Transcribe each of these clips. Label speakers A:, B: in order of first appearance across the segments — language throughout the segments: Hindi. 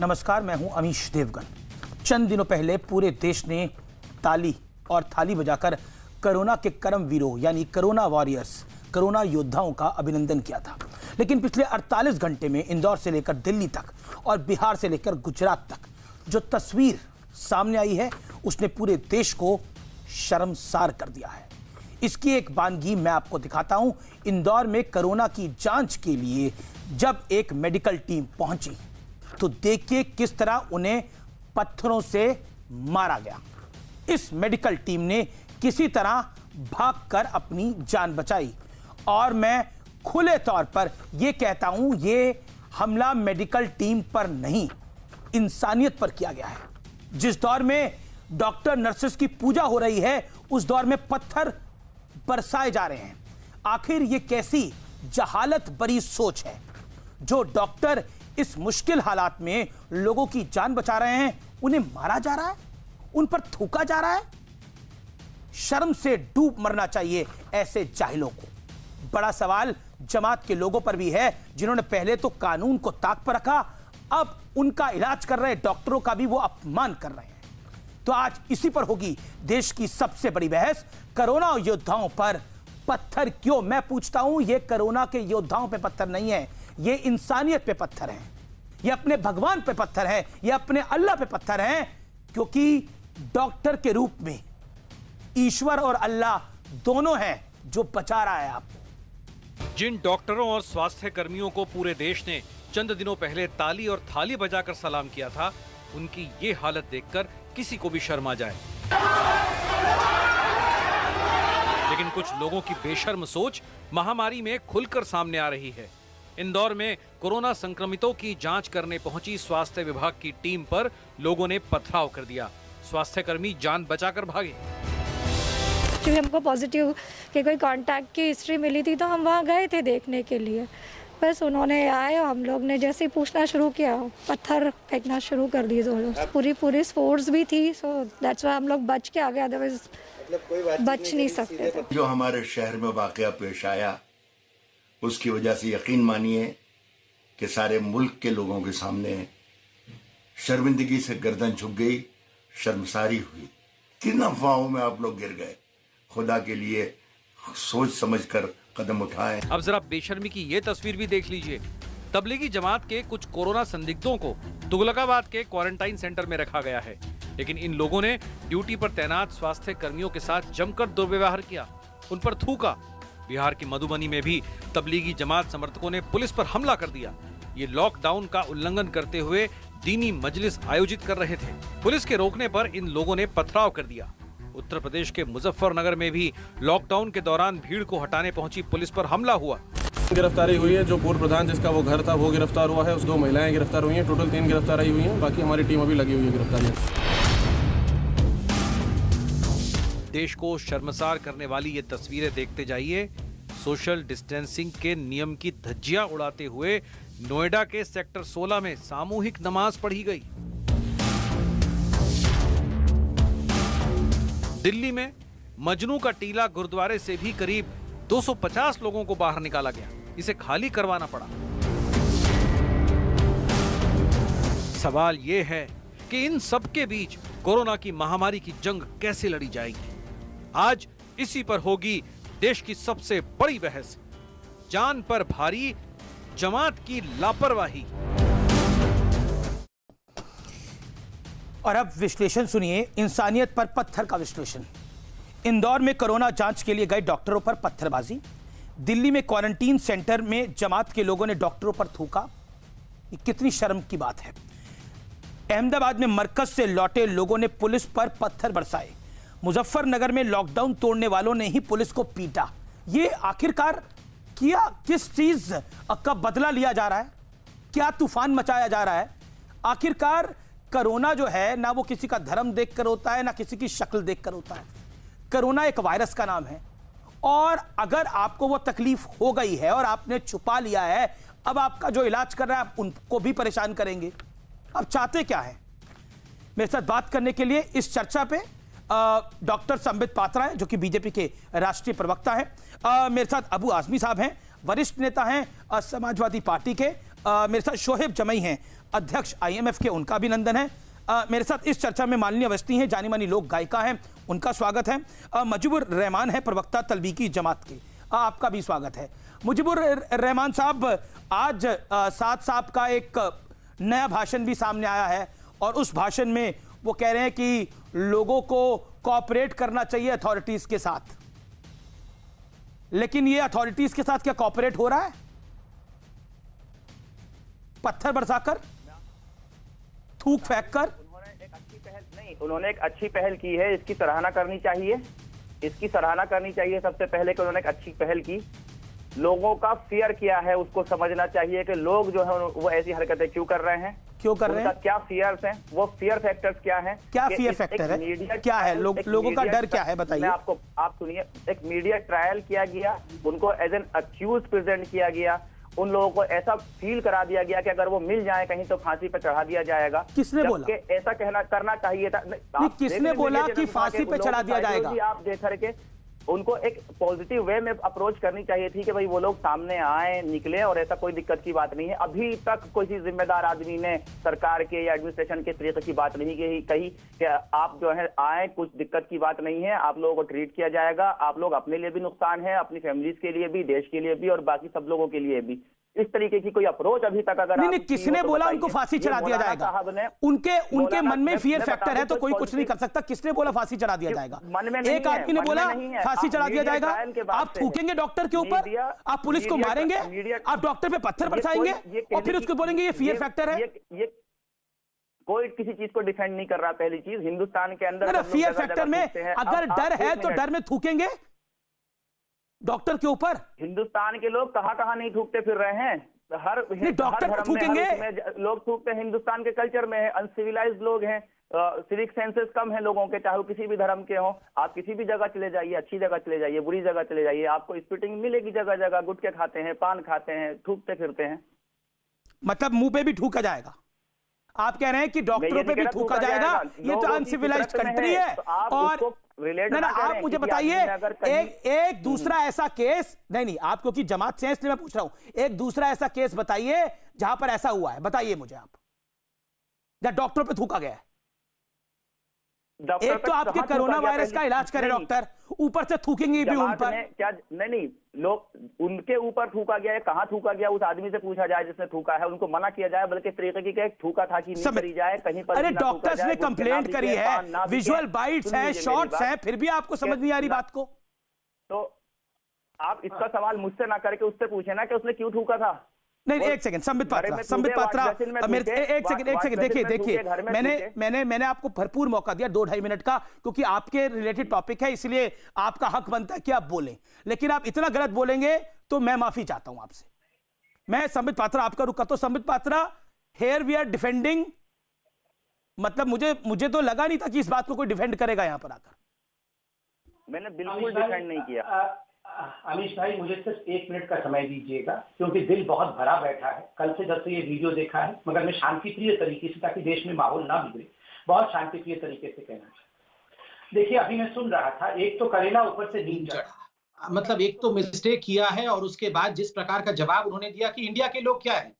A: नमस्कार, मैं हूं अमीश देवगन। चंद दिनों पहले पूरे देश ने ताली और थाली बजाकर कोरोना के कर्मवीरों यानी कोरोना वॉरियर्स, कोरोना योद्धाओं का अभिनंदन किया था। लेकिन पिछले 48 घंटे में इंदौर से लेकर दिल्ली तक और बिहार से लेकर गुजरात तक जो तस्वीर सामने आई है उसने पूरे देश को शर्मसार कर दिया है। इसकी एक वानगी मैं आपको दिखाता हूं। इंदौर में कोरोना की जांच के लिए जब एक मेडिकल टीम पहुंची तो देखिए किस तरह उन्हें पत्थरों से मारा गया। इस मेडिकल टीम ने किसी तरह भागकर अपनी जान बचाई और मैं खुले तौर पर यह कहता हूं, यह हमला मेडिकल टीम पर नहीं, इंसानियत पर किया गया है। जिस दौर में डॉक्टर नर्सेस की पूजा हो रही है उस दौर में पत्थर बरसाए जा रहे हैं। आखिर यह कैसी जहालत भरी सोच है? जो डॉक्टर इस मुश्किल हालात में लोगों की जान बचा रहे हैं उन्हें मारा जा रहा है, उन पर थूका जा रहा है। शर्म से डूब मरना चाहिए ऐसे जाहिलों को। बड़ा सवाल जमात के लोगों पर भी है जिन्होंने पहले तो कानून को ताक पर रखा, अब उनका इलाज कर रहे डॉक्टरों का भी वो अपमान कर रहे हैं। तो आज इसी पर होगी देश की सबसे बड़ी बहस। कोरोना योद्धाओं पर पत्थर क्यों? मैं पूछता हूं, ये कोरोना के योद्धाओं पे पत्थर नहीं है, ये इंसानियत पे पत्थर हैं, ये अपने भगवान पे पत्थर है, ये अपने अल्लाह पे पत्थर हैं। क्योंकि डॉक्टर के रूप में ईश्वर और अल्लाह दोनों हैं जो बचा रहा है आपको।
B: जिन डॉक्टरों और स्वास्थ्य कर्मियों को पूरे देश ने चंद दिनों पहले ताली और थाली बजाकर सलाम किया था, उनकी ये हालत देखकर किसी को भी शर्म आ जाए। लेकिन कुछ लोगों की बेशर्म सोच महामारी में खुलकर सामने आ रही है। इंदौर में कोरोना संक्रमितों की जांच करने पहुंची स्वास्थ्य विभाग की टीम पर लोगों ने पथराव कर दिया। स्वास्थ्य कर्मी जान बचाकर भागे।
C: क्योंकि हमको पॉजिटिव कि कोई कांटेक्ट की हिस्ट्री मिली थी तो हम वहाँ गए थे देखने के लिए। बस उन्होंने आए और हम लोग ने जैसे ही पूछना शुरू किया पत्थर फेंकना शुरू कर दिए। पूरी फोर्स भी थी, सो दैट्स व्हाई हम लोग बच के आ गए, अदरवाइज बच नहीं सकते थे।
D: जो हमारे शहर में वाकया पेश आया उसकी वजह से यकीन मानिए कि सारे मुल्क के लोगों के सामने शर्मिंदगी से गर्दन झुक गई, शर्मसारी हुई। किन अफवाहों में आप लोग गिर गए? खुदा के लिए सोच समझकर कदम उठाएं।
B: अब जरा बेशर्मी की ये तस्वीर भी देख लीजिए। तबलीगी जमात के कुछ कोरोना संदिग्धों को तुगलकाबाद के क्वारंटाइन सेंटर में रखा गया है, लेकिन इन लोगों ने ड्यूटी पर तैनात स्वास्थ्य कर्मियों के साथ जमकर दुर्व्यवहार किया, उन पर थूका। बिहार के मधुबनी में भी तबलीगी जमात समर्थकों ने पुलिस पर हमला कर दिया। ये लॉकडाउन का उल्लंघन करते हुए दीनी मजलिस आयोजित कर रहे थे। पुलिस के रोकने पर इन लोगों ने पथराव कर दिया। उत्तर प्रदेश के मुजफ्फरनगर में भी लॉकडाउन के दौरान भीड़ को हटाने पहुंची पुलिस पर हमला हुआ।
E: गिरफ्तारी हुई है। जो पूर्व प्रधान जिसका वो घर था वो गिरफ्तार हुआ है। उस 2 महिलाएं गिरफ्तार हुई हैं। टोटल 3 गिरफ्तारी हुई हैं। बाकी हमारी टीम अभी लगी हुई है गिरफ्तारी।
B: देश को शर्मसार करने वाली ये तस्वीरें देखते जाइए। सोशल डिस्टेंसिंग के नियम की धज्जियां उड़ाते हुए नोएडा के सेक्टर 16 में सामूहिक नमाज पढ़ी गई। दिल्ली में मजनू का टीला गुरुद्वारे से भी करीब 250 लोगों को बाहर निकाला गया। इसे खाली करवाना पड़ा। सवाल ये है कि इन सब के बीच कोरोना की महामारी की जंग कैसे लड़ी जाएगी? आज इसी पर होगी देश की सबसे बड़ी बहस। जान पर भारी जमात की लापरवाही।
A: और अब विश्लेषण सुनिए, इंसानियत पर पत्थर का विश्लेषण। इंदौर में कोरोना जांच के लिए गए डॉक्टरों पर पत्थरबाजी। दिल्ली में क्वारंटीन सेंटर में जमात के लोगों ने डॉक्टरों पर थूका। ये कितनी शर्म की बात है। अहमदाबाद में मरकज से लौटे लोगों ने पुलिस पर पत्थर बरसाए। मुजफ्फरनगर में लॉकडाउन तोड़ने वालों ने ही पुलिस को पीटा। ये आखिरकार क्या, किस चीज का बदला लिया जा रहा है? क्या तूफान मचाया जा रहा है? आखिरकार कोरोना जो है ना वो किसी का धर्म देखकर होता है ना किसी की शक्ल देखकर होता है। कोरोना एक वायरस का नाम है और अगर आपको वो तकलीफ हो गई है और आपने छुपा लिया है, अब आपका जो इलाज कर रहा है आप उनको भी परेशान करेंगे। अब चाहते क्या है? मेरे साथ बात करने के लिए इस चर्चा पे डॉक्टर संबित पात्रा हैं जो कि बीजेपी के राष्ट्रीय प्रवक्ता हैं। मेरे साथ अबू आजमी साहब हैं, वरिष्ठ नेता हैं समाजवादी पार्टी के। मेरे साथ शोहेब जमई हैं, अध्यक्ष IMF के, उनका अभिनंदन है। मेरे साथ इस चर्चा में माननीय अवस्थी हैं, जानी मानी लोक गायिका हैं, उनका स्वागत है। मुजीबुर रहमान है, प्रवक्ता तबलीगी जमात के, आपका भी स्वागत है। मुजीबुर रहमान साहब, आज साद साहब का एक नया भाषण भी सामने आया है और उस भाषण में वो कह रहे हैं कि लोगों को कोऑपरेट करना चाहिए अथॉरिटीज के साथ, लेकिन ये अथॉरिटीज के साथ क्या कोऑपरेट हो रहा है? पत्थर बरसाकर, थूक फेंक कर?
F: उन्होंने एक अच्छी पहल की है, इसकी सराहना करनी चाहिए, इसकी सराहना करनी चाहिए। सबसे पहले कि उन्होंने एक अच्छी पहल की, लोगों का फियर क्या है उसको समझना चाहिए कि लोग जो है वो ऐसी हरकतें क्यों कर रहे हैं,
A: क्यों कर रहे हैं,
F: क्या फियर्स हैं, वो फियर फैक्टर्स क्या हैं,
A: क्या फियर फैक्टर है, क्या है, लोगों का डर क्या है, बताइए।
F: आप सुनिए, एक मीडिया ट्रायल किया गया, उनको एज एन अक्यूज प्रेजेंट किया गया, उन लोगों को ऐसा फील करा दिया गया कि अगर वो मिल जाए कहीं तो फांसी पर चढ़ा दिया जाएगा।
A: किसने बोला?
F: ऐसा कहना करना चाहिए था।
A: किसने बोला कि फांसी पे चढ़ा दिया जाएगा?
F: आप देख करके उनको एक पॉजिटिव वे में अप्रोच करनी चाहिए थी कि भाई वो लोग सामने आए, निकले, और ऐसा कोई दिक्कत की बात नहीं है। अभी तक किसी जिम्मेदार आदमी ने सरकार के या एडमिनिस्ट्रेशन के तरीके की बात नहीं कही कि आप जो है आए, कुछ दिक्कत की बात नहीं है, आप लोगों को ट्रीट किया जाएगा। आप लोग अपने लिए भी नुकसान है, अपनी फैमिलीज के लिए भी, देश के लिए भी, और बाकी सब लोगों के लिए भी। इस तरीके की कोई अप्रोच अभी तक अगर
A: नहीं, किसने बोला उनको फांसी चढ़ा दिया जाएगा? उनके मन में फियर फैक्टर है तो कोई कुछ नहीं कर सकता। किसने बोला फांसी चढ़ा दिया जाएगा? एक आदमी ने बोला फांसी चढ़ा दिया जाएगा। आप थूकेंगे डॉक्टर के ऊपर, आप पुलिस को मारेंगे, आप डॉक्टर पे पत्थर बरसाएंगे और फिर उसको बोलेंगे ये फियर फैक्टर है।
F: कोई किसी चीज को डिफेंड नहीं कर रहा। पहली चीज, हिंदुस्तान के अंदर
A: फियर फैक्टर में अगर डर है तो डर में थूकेंगे डॉक्टर के ऊपर।
F: हिंदुस्तान के लोग कहां नहीं थूकते फिर रहे हैं, हर
A: डॉक्टर पर थूकेंगे
F: लोग थूकते हैं। हिंदुस्तान के कल्चर में है, अनसिविलाइज्ड लोग हैं, सिविक सेंसेस कम है लोगों के, चाहे वो किसी भी धर्म के हो। आप किसी भी जगह चले जाइए, अच्छी जगह चले जाइए, बुरी जगह चले जाइए, आपको स्पिटिंग मिलेगी जगह जगह। गुटखे खाते हैं, पान खाते हैं, थूकते फिरते हैं।
A: मतलब मुंह पे भी थूका जाएगा? आप कह रहे हैं कि डॉक्टरों पे भी थूका जाएगा? ये तो अनसिविलाइज्ड कंट्री है। और ना आप मुझे बताइए एक दूसरा ऐसा केस, नहीं आप क्योंकि जमात से हैं इसलिए मैं पूछ रहा हूं, एक दूसरा ऐसा केस बताइए जहां पर ऐसा हुआ है, बताइए मुझे आप, या डॉक्टरों पे थूका गया है। एक तो आपके कोरोना वायरस का इलाज करे डॉक्टर, ऊपर से थूकेंगे भी उन पर।
F: क्या नहीं लोग उनके ऊपर थूका गया है, कहां थूका गया उस आदमी से पूछा जाए जिसने थूका है, उनको मना किया जाए, बल्कि तरीके की थूका था कि नहीं करी जाए कहीं पर।
A: अरे डॉक्टर्स ने कंप्लेंट करी है, विजुअल बाइट्स हैं, शॉट्स हैं, फिर भी आपको समझ नहीं आ रही बात को।
F: तो आप इसका सवाल मुझसे ना करके उससे पूछे ना कि उसने क्यों थूका था।
A: नहीं, एक सेकंड, संबित पात्रा, एक सेकंड, देखिए मैंने आपको भरपूर मौका दिया 2-2.5 मिनट का, क्योंकि आपके रिलेटेड टॉपिक है, इसलिए आपका हक बनता है कि आप बोलें, लेकिन आप इतना गलत बोलेंगे तो मैं माफी चाहता हूं आपसे। मैं संबित पात्रा आपका रुक करता हूं। Sambit Patra, here we are defending, मतलब मुझे तो लगा नहीं था कि इस बात को कोई डिफेंड करेगा यहां पर आकर।
F: मैंने बिल्कुल डिफेंड नहीं किया।
G: अमीश भाई, मुझे सिर्फ 1 मिनट का समय दीजिएगा, क्योंकि दिल बहुत भरा बैठा है। कल से जब से ये वीडियो देखा है, मगर मैं शांतिप्रिय तरीके से, ताकि देश में माहौल ना बिगड़े, बहुत शांतिप्रिय तरीके से कहना चाहता। देखिए, अभी मैं सुन रहा था, एक तो करेला ऊपर से नीचे चढ़ा, मतलब एक तो मिस्टेक किया है, और उसके बाद जिस प्रकार का जवाब उन्होंने दिया कि इंडिया के लोग क्या है,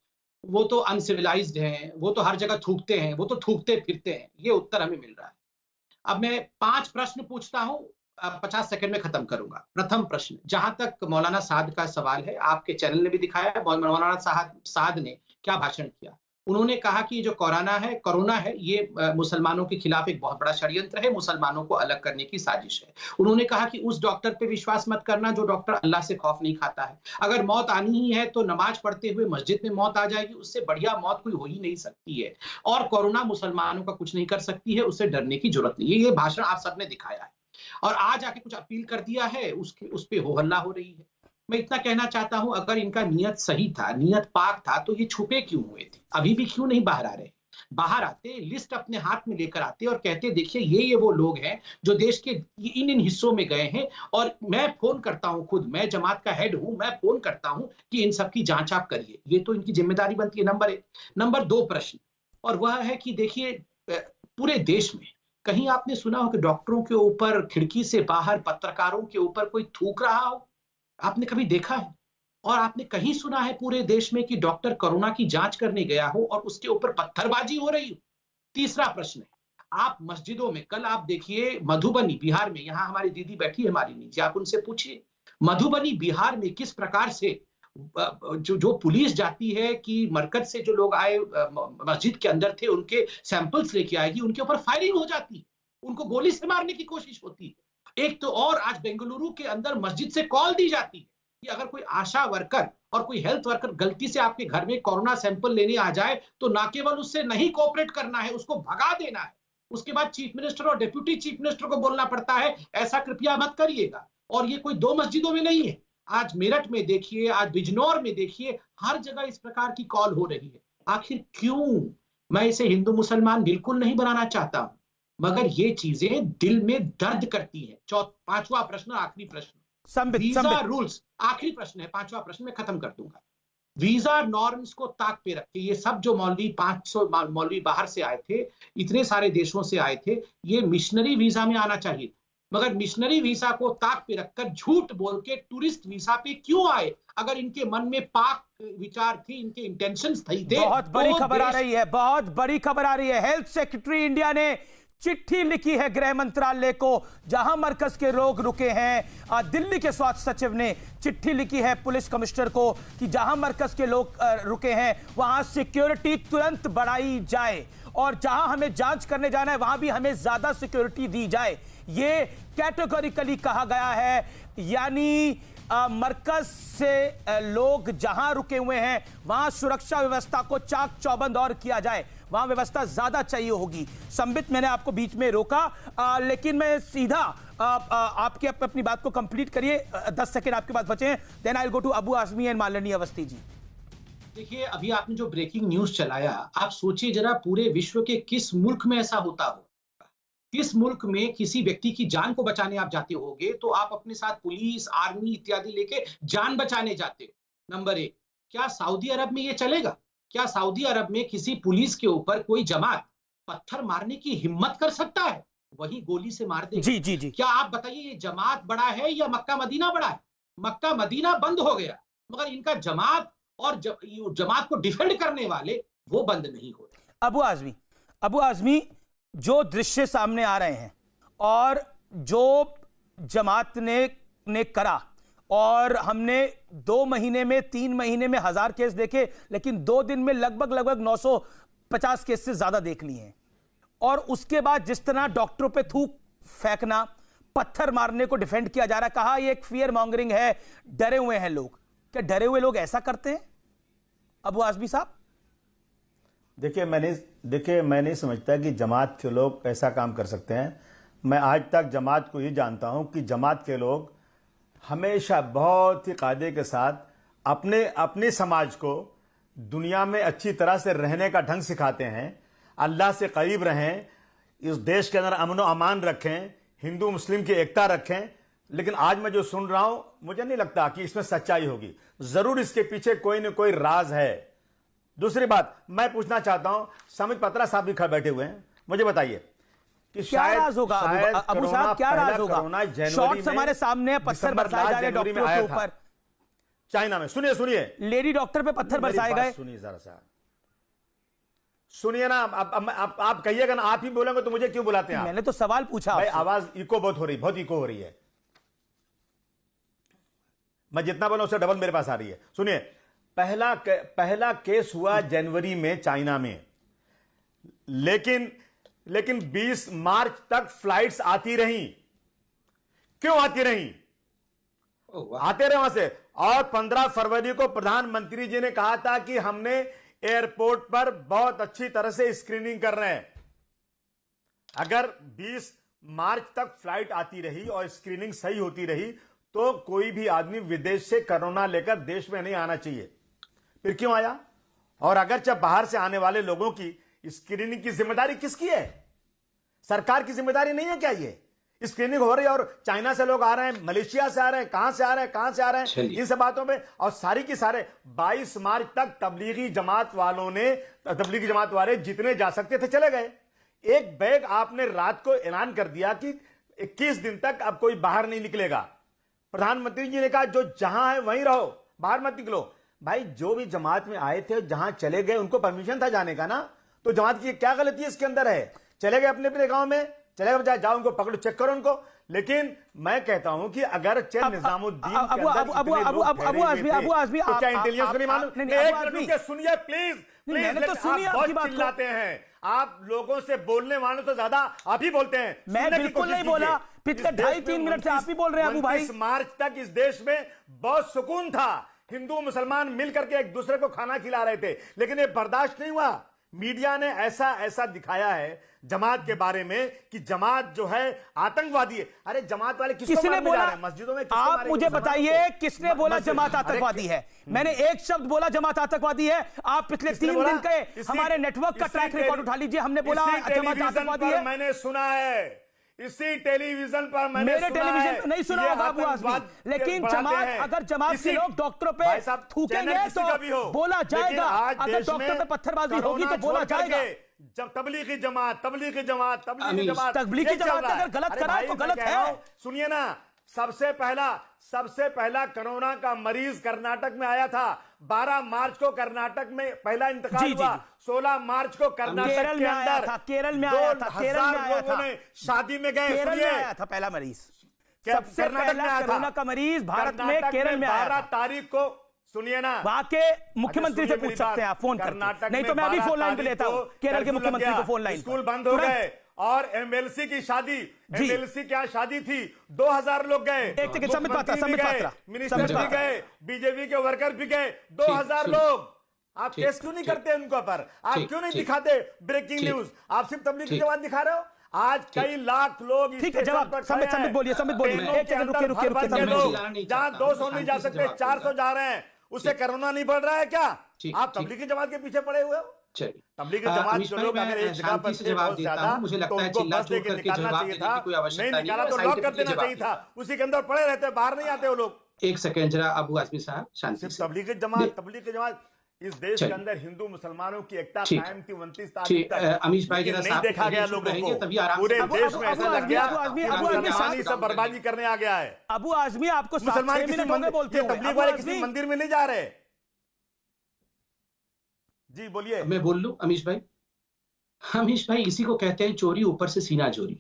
G: वो तो अनसिविलाइज्ड हैं, वो तो हर जगह थूकते हैं, वो तो थूकते फिरते हैं, ये उत्तर हमें मिल रहा है। अब मैं 5 प्रश्न पूछता हूं, 50 सेकंड में खत्म करूंगा। प्रथम प्रश्न, जहां तक मौलाना साद का सवाल है, आपके चैनल ने भी दिखाया है मौलाना साद ने क्या भाषण किया। उन्होंने कहा कि जो कोरोना है ये मुसलमानों के खिलाफ एक बहुत बड़ा षड्यंत्र है, मुसलमानों को अलग करने की साजिश है। उन्होंने कहा कि उस डॉक्टर पे विश्वास मत करना जो डॉक्टर अल्लाह से खौफ नहीं खाता है। अगर मौत आनी ही है तो नमाज पढ़ते हुए मस्जिद में मौत आ जाएगी, उससे बढ़िया मौत कोई हो ही नहीं सकती है। और कोरोना मुसलमानों का कुछ नहीं कर सकती है, उससे डरने की जरूरत नहीं है। ये भाषण आप सबने दिखाया है, और आज आके कुछ अपील कर दिया है, उस पे हो हल्ला हो रही है। मैं इतना कहना चाहता हूं, अगर इनका नियत सही था, नियत पाक था, तो ये छुपे क्यों हुए थे? अभी भी क्यों नहीं बाहर आ रहे? बाहर आते, लिस्ट अपने हाथ में लेकर आते और कहते देखिए ये वो लोग हैं जो देश के इन हिस्सों में गए हैं, और मैं फोन करता हूं, खुद मैं जमात का हेड हूं, मैं फोन करता हूं कि इन सब की जांच आप करिए। ये तो इनकी जिम्मेदारी बनती है, नंबर 1। नंबर 2 प्रश्न, और वह है कि देखिए पूरे देश में कहीं आपने सुना हो कि डॉक्टरों के ऊपर, खिड़की से बाहर पत्रकारों के ऊपर कोई थूक रहा हो? आपने कभी देखा है?
H: और आपने कहीं सुना है पूरे देश में कि डॉक्टर कोरोना की जांच करने गया हो और उसके ऊपर पत्थरबाजी हो रही हो? तीसरा प्रश्न है, आप मस्जिदों में, कल आप देखिए मधुबनी बिहार में, यहां हमारी दीदी बैठी है हमारी नीचे, आप उनसे पूछिए मधुबनी बिहार में किस प्रकार से जो पुलिस जाती है कि मरकज से जो लोग आए मस्जिद के अंदर थे उनके सैंपल्स लेके आएगी, उनके ऊपर फायरिंग हो जाती है, उनको गोली से मारने की कोशिश होती है। एक तो और आज बेंगलुरु के अंदर मस्जिद से कॉल दी जाती है कि अगर कोई आशा वर्कर और कोई हेल्थ वर्कर गलती से आपके घर में कोरोना सैंपल लेने आ जाए तो ना केवल उससे नहीं कोऑपरेट करना है, उसको भगा देना है। उसके बाद चीफ मिनिस्टर और डिप्यूटी चीफ मिनिस्टर को बोलना पड़ता है ऐसा कृपया मत करिएगा। और ये कोई 2 मस्जिदों में नहीं है, आज मेरठ में देखिए, आज बिजनौर में देखिए, हर जगह इस प्रकार की कॉल हो रही है। आखिर क्यों? मैं इसे हिंदू मुसलमान बिल्कुल नहीं बनाना चाहता हूं, मगर ये चीजें दिल में दर्द करती है। 5वां प्रश्न, आखिरी प्रश्न, वीजा रूल्स, आखिरी प्रश्न है, 5वां प्रश्न मैं खत्म कर दूंगा। वीजा नॉर्म्स को ताक पे रख के ये सब जो मौलवी 500 मौलवी बाहर से आए थे, इतने सारे देशों से आए थे, ये मिशनरी वीजा में आना चाहिए, मगर मिशनरी वीजा को ताक पे रखकर झूठ बोल के टूरिस्ट वीजा पे क्यों आए? अगर इनके मन में पाक विचार थी, इनके इंटेंशंस थे।
A: बहुत बड़ी खबर आ रही है, बहुत बड़ी खबर आ रही है। हेल्थ सेक्रेटरी इंडिया ने चिट्ठी लिखी है गृह मंत्रालय को, जहां मरकज के लोग रुके हैं। दिल्ली के स्वास्थ्य सचिव ने चिट्ठी लिखी है पुलिस कमिश्नर को कि जहां मरकज के लोग रुके हैं वहां सिक्योरिटी तुरंत बढ़ाई जाए और जहां हमें जांच करने जाना है वहां भी हमें ज्यादा सिक्योरिटी दी जाए। ये कैटेगोरिकली कहा गया है, यानी मरकज से लोग जहां रुके हुए हैं वहां सुरक्षा व्यवस्था को चाक चौबंद और किया जाए, वहां व्यवस्था ज्यादा चाहिए होगी। संबित, मैंने आपको बीच में रोका, लेकिन मैं सीधा आपके अपनी बात को कंप्लीट करिए, 10 सेकंड आपके पास बचे हैं, then I will go to Abu Azmi and Malini Awasthi ji.
H: देखिए, अभी आपने जो ब्रेकिंग न्यूज चलाया, आप सोचिए जरा पूरे विश्व के किस मुल्क में ऐसा होता हो, किस मुल्क में किसी व्यक्ति की जान को बचाने आप जाते होगे तो आप अपने साथ पुलिस, आर्मी इत्यादि लेके जान बचाने जाते हो। नंबर 1, क्या सऊदी अरब में ये चलेगा? क्या सऊदी अरब में किसी पुलिस के ऊपर कोई जमात पत्थर मारने की हिम्मत कर सकता है? वही गोली से मार देगा। जी। क्या आप बताइए, ये जमात बड़ा है या मक्का मदीना बड़ा है? मक्का मदीना बंद हो गया, मगर इनका जमात और जमात को डिफेंड करने वाले वो बंद नहीं हो रहे।
A: अबू आजमी, जो दृश्य सामने आ रहे हैं और जो जमात ने करा, और हमने 2 महीने में 3 महीने में 1000 केस देखे, लेकिन 2 दिन में लगभग 950 केस से ज्यादा देख लिए हैं। और उसके बाद जिस तरह डॉक्टरों पे थूक फेंकना, पत्थर मारने को डिफेंड किया जा रहा है, कहा ये एक फियर मॉन्गरिंग है, डरे हुए हैं लोग। क्या डरे हुए लोग ऐसा करते हैं अबू आजमी साहब?
I: देखिए, मैं नहीं समझता कि जमात के लोग ऐसा काम कर सकते हैं। मैं आज तक जमात को ये जानता हूं कि जमात के लोग हमेशा बहुत ही कायदे के साथ अपने समाज को दुनिया में अच्छी तरह से रहने का ढंग सिखाते हैं, अल्लाह से करीब रहें, इस देश के अंदर अमन व अमान रखें, हिंदू मुस्लिम की एकता रखें। लेकिन आज मैं जो सुन रहा हूं, मुझे नहीं लगता कि इसमें सच्चाई होगी। जरूर इसके पीछे कोई न कोई राज है। दूसरी बात मैं पूछना चाहता हूं, समित पत्रा साहब भी खड़े बैठे हुए हैं, मुझे बताइए कि
A: क्या राज होगा अबू साहब, क्या राज होगा? शॉट्स हमारे सामने, पत्थर बरसाए जा रहे डॉक्टरों के ऊपर
I: चाइना में। सुनिए,
A: लेडी डॉक्टर पे पत्थर बरसाए गए।
I: सुनिए जरा सा, सुनिए ना। आप कहिएगा ना, आप ही बोलेंगे तो मुझे क्यों बुलाते हैं?
A: मैंने तो सवाल पूछा भाई।
I: आवाज इको बहुत इको हो रही है। मैं जितना बोला उससे डबल मेरे पास आ रही है। सुनिए, पहला केस हुआ जनवरी में चाइना में, लेकिन 20 मार्च तक फ्लाइट्स आती रहीं। क्यों आती रहीं? आते रहे वहां से। और 15 फरवरी को प्रधानमंत्री जी ने कहा था कि हमने एयरपोर्ट पर बहुत अच्छी तरह से स्क्रीनिंग कर रहे हैं। अगर 20 मार्च तक फ्लाइट आती रही और स्क्रीनिंग सही होती रही तो कोई भी आदमी विदेश से कोरोना लेकर देश में नहीं आना चाहिए। फिर क्यों आया? और अगर जब बाहर से आने वाले लोगों की स्क्रीनिंग की जिम्मेदारी किसकी है? सरकार की जिम्मेदारी नहीं है क्या? ये स्क्रीनिंग हो रही है और चाइना से लोग आ रहे हैं, मलेशिया से आ रहे हैं, कहां से आ रहे हैं इन सब बातों में। और सारी की सारे 22 मार्च तक तबलीगी जमात वाले जितने जा सकते थे चले गए। एक बैग आपने रात को ऐलान कर दिया कि 21 दिन तक अब कोई बाहर नहीं निकलेगा। प्रधानमंत्री जी ने कहा जो जहां है वहीं रहो, बाहर मत निकलो। भाई जो भी जमात में आए थे जहां चले गए उनको परमिशन था जाने का ना, तो जमात की क्या गलती इसके अंदर है? चले गए अपने अपने गांव में, चले गए, जाओ उनको पकड़ो, चेक करो उनको। लेकिन मैं कहता हूं कि अगर निजामुद्दीन क्या इंटेलिजेंस को नहीं मालूम? सुनिए प्लीज,
A: मैंने तो सुनी आपकी बात।
I: चिल्लाते हैं आप, लोगों से बोलने वालों से ज्यादा आप ही बोलते हैं।
A: मैं बिल्कुल नहीं बोला, पिछले 2.5-3 मिनट से आप ही बोल रहे हैं अबू भाई।
I: 29 मार्च तक इस देश में बहुत सुकून था, हिंदू मुसलमान मिलकर के एक दूसरे को खाना खिला रहे थे, लेकिन ये बर्दाश्त नहीं हुआ। मीडिया ने ऐसा दिखाया है जमात के बारे में कि जमात जो है आतंकवादी है। अरे जमात वाले
A: किसने बोला?
I: मस्जिदों में
A: आप मुझे बताइए किसने बोला जमात आतंकवादी है? मैंने एक शब्द बोला जमात आतंकवादी है। आप पिछले 3 दिन के हमारे नेटवर्क का ट्रैक रिकॉर्ड उठा लीजिए, हमने बोला जमात आतंकवादी है।
I: मैंने सुना है, इसी टेलीविजन पर मैंने
A: मेरे टेलीविजन पर नहीं सुना होगा अबू आजमी, लेकिन जमात, अगर जमात के लोग डॉक्टरों पे थूकेंगे तो बोला जाएगा, अगर डॉक्टर पे पत्थरबाजी होगी तो बोला जाएगा।
I: जब तबलीगी जमात
A: तबलीगी जमात अगर गलत कराए तो गलत है।
I: सुनिए ना, सबसे पहला कोरोना का मरीज कर्नाटक में आया था। 12 मार्च को कर्नाटक में पहला इंतकाल हुआ। 16 मार्च को कर्नाटक के अंदर
A: केरल में आया था,
I: लोगों ने शादी में गए,
A: केरल में आया था पहला मरीज, सबसे पहला कोरोना का मरीज भारत में केरल में आया था।
I: 12 तारीख को, सुनिए ना,
A: वहां के मुख्यमंत्री से पूछ सकते हैं आप फोन करके, नहीं तो मैं अभी फोन लाइन पे लेता हूं केरल के मुख्यमंत्री को फोन लाइन।
I: स्कूल बंद हो गए और एमएलसी की शादी, एमएलसी क्या शादी थी, 2000 लोग गए।
A: एक सेकंड, संबित पात्रा
I: मिनिस्टर भी गए, बीजेपी के वर्कर भी गए, 2000 लोग। आप केस क्यों नहीं करते उनको पर? आप क्यों नहीं दिखाते ब्रेकिंग न्यूज? आप सिर्फ तबलीगी जमात दिखा रहे हो। आज कई लाख लोग,
A: ठीक है, जवाब संबित बोलिए, रुकिए,
I: जहां 200 नहीं जा सकते 400 जा रहे हैं, उससे कोरोना नहीं बढ़ रहा है क्या? आप तबलीगी जमात के पीछे पड़े हुए हो। तबलीगी जमात जो लोग अगर एक जगह पर
H: जवाब देता हूं, मुझे लगता है चिल्ला चोट करके जवाब देने की कोई आवश्यकता नहीं
I: निकाला तो लॉक कर देना चाहिए था, उसी के अंदर पड़े रहते, बाहर नहीं आते वो लोग।
H: एक सेकंड जरा अबू आजमी साहब शांति से।
I: तबलीगी जमात इस देश के अंदर हिंदू मुसलमानों की एकता कायम थी 29 तारीख तक।
H: अमीश भाई जरा
I: नहीं देखा गया लोगों को, पूरे देश में ऐसा लग गया मुसलमानी सब बर्बादी करने आ गया है।
A: अबू आजमी आपको
I: मुसलमान किसी मंदिर बोलते हैं, तबलीग वाले किसी मंदिर में नहीं जा रहे। जी बोलिए।
H: मैं बोल लूं अमीश भाई? अमीश भाई, इसी को कहते हैं चोरी ऊपर से सीना चोरी।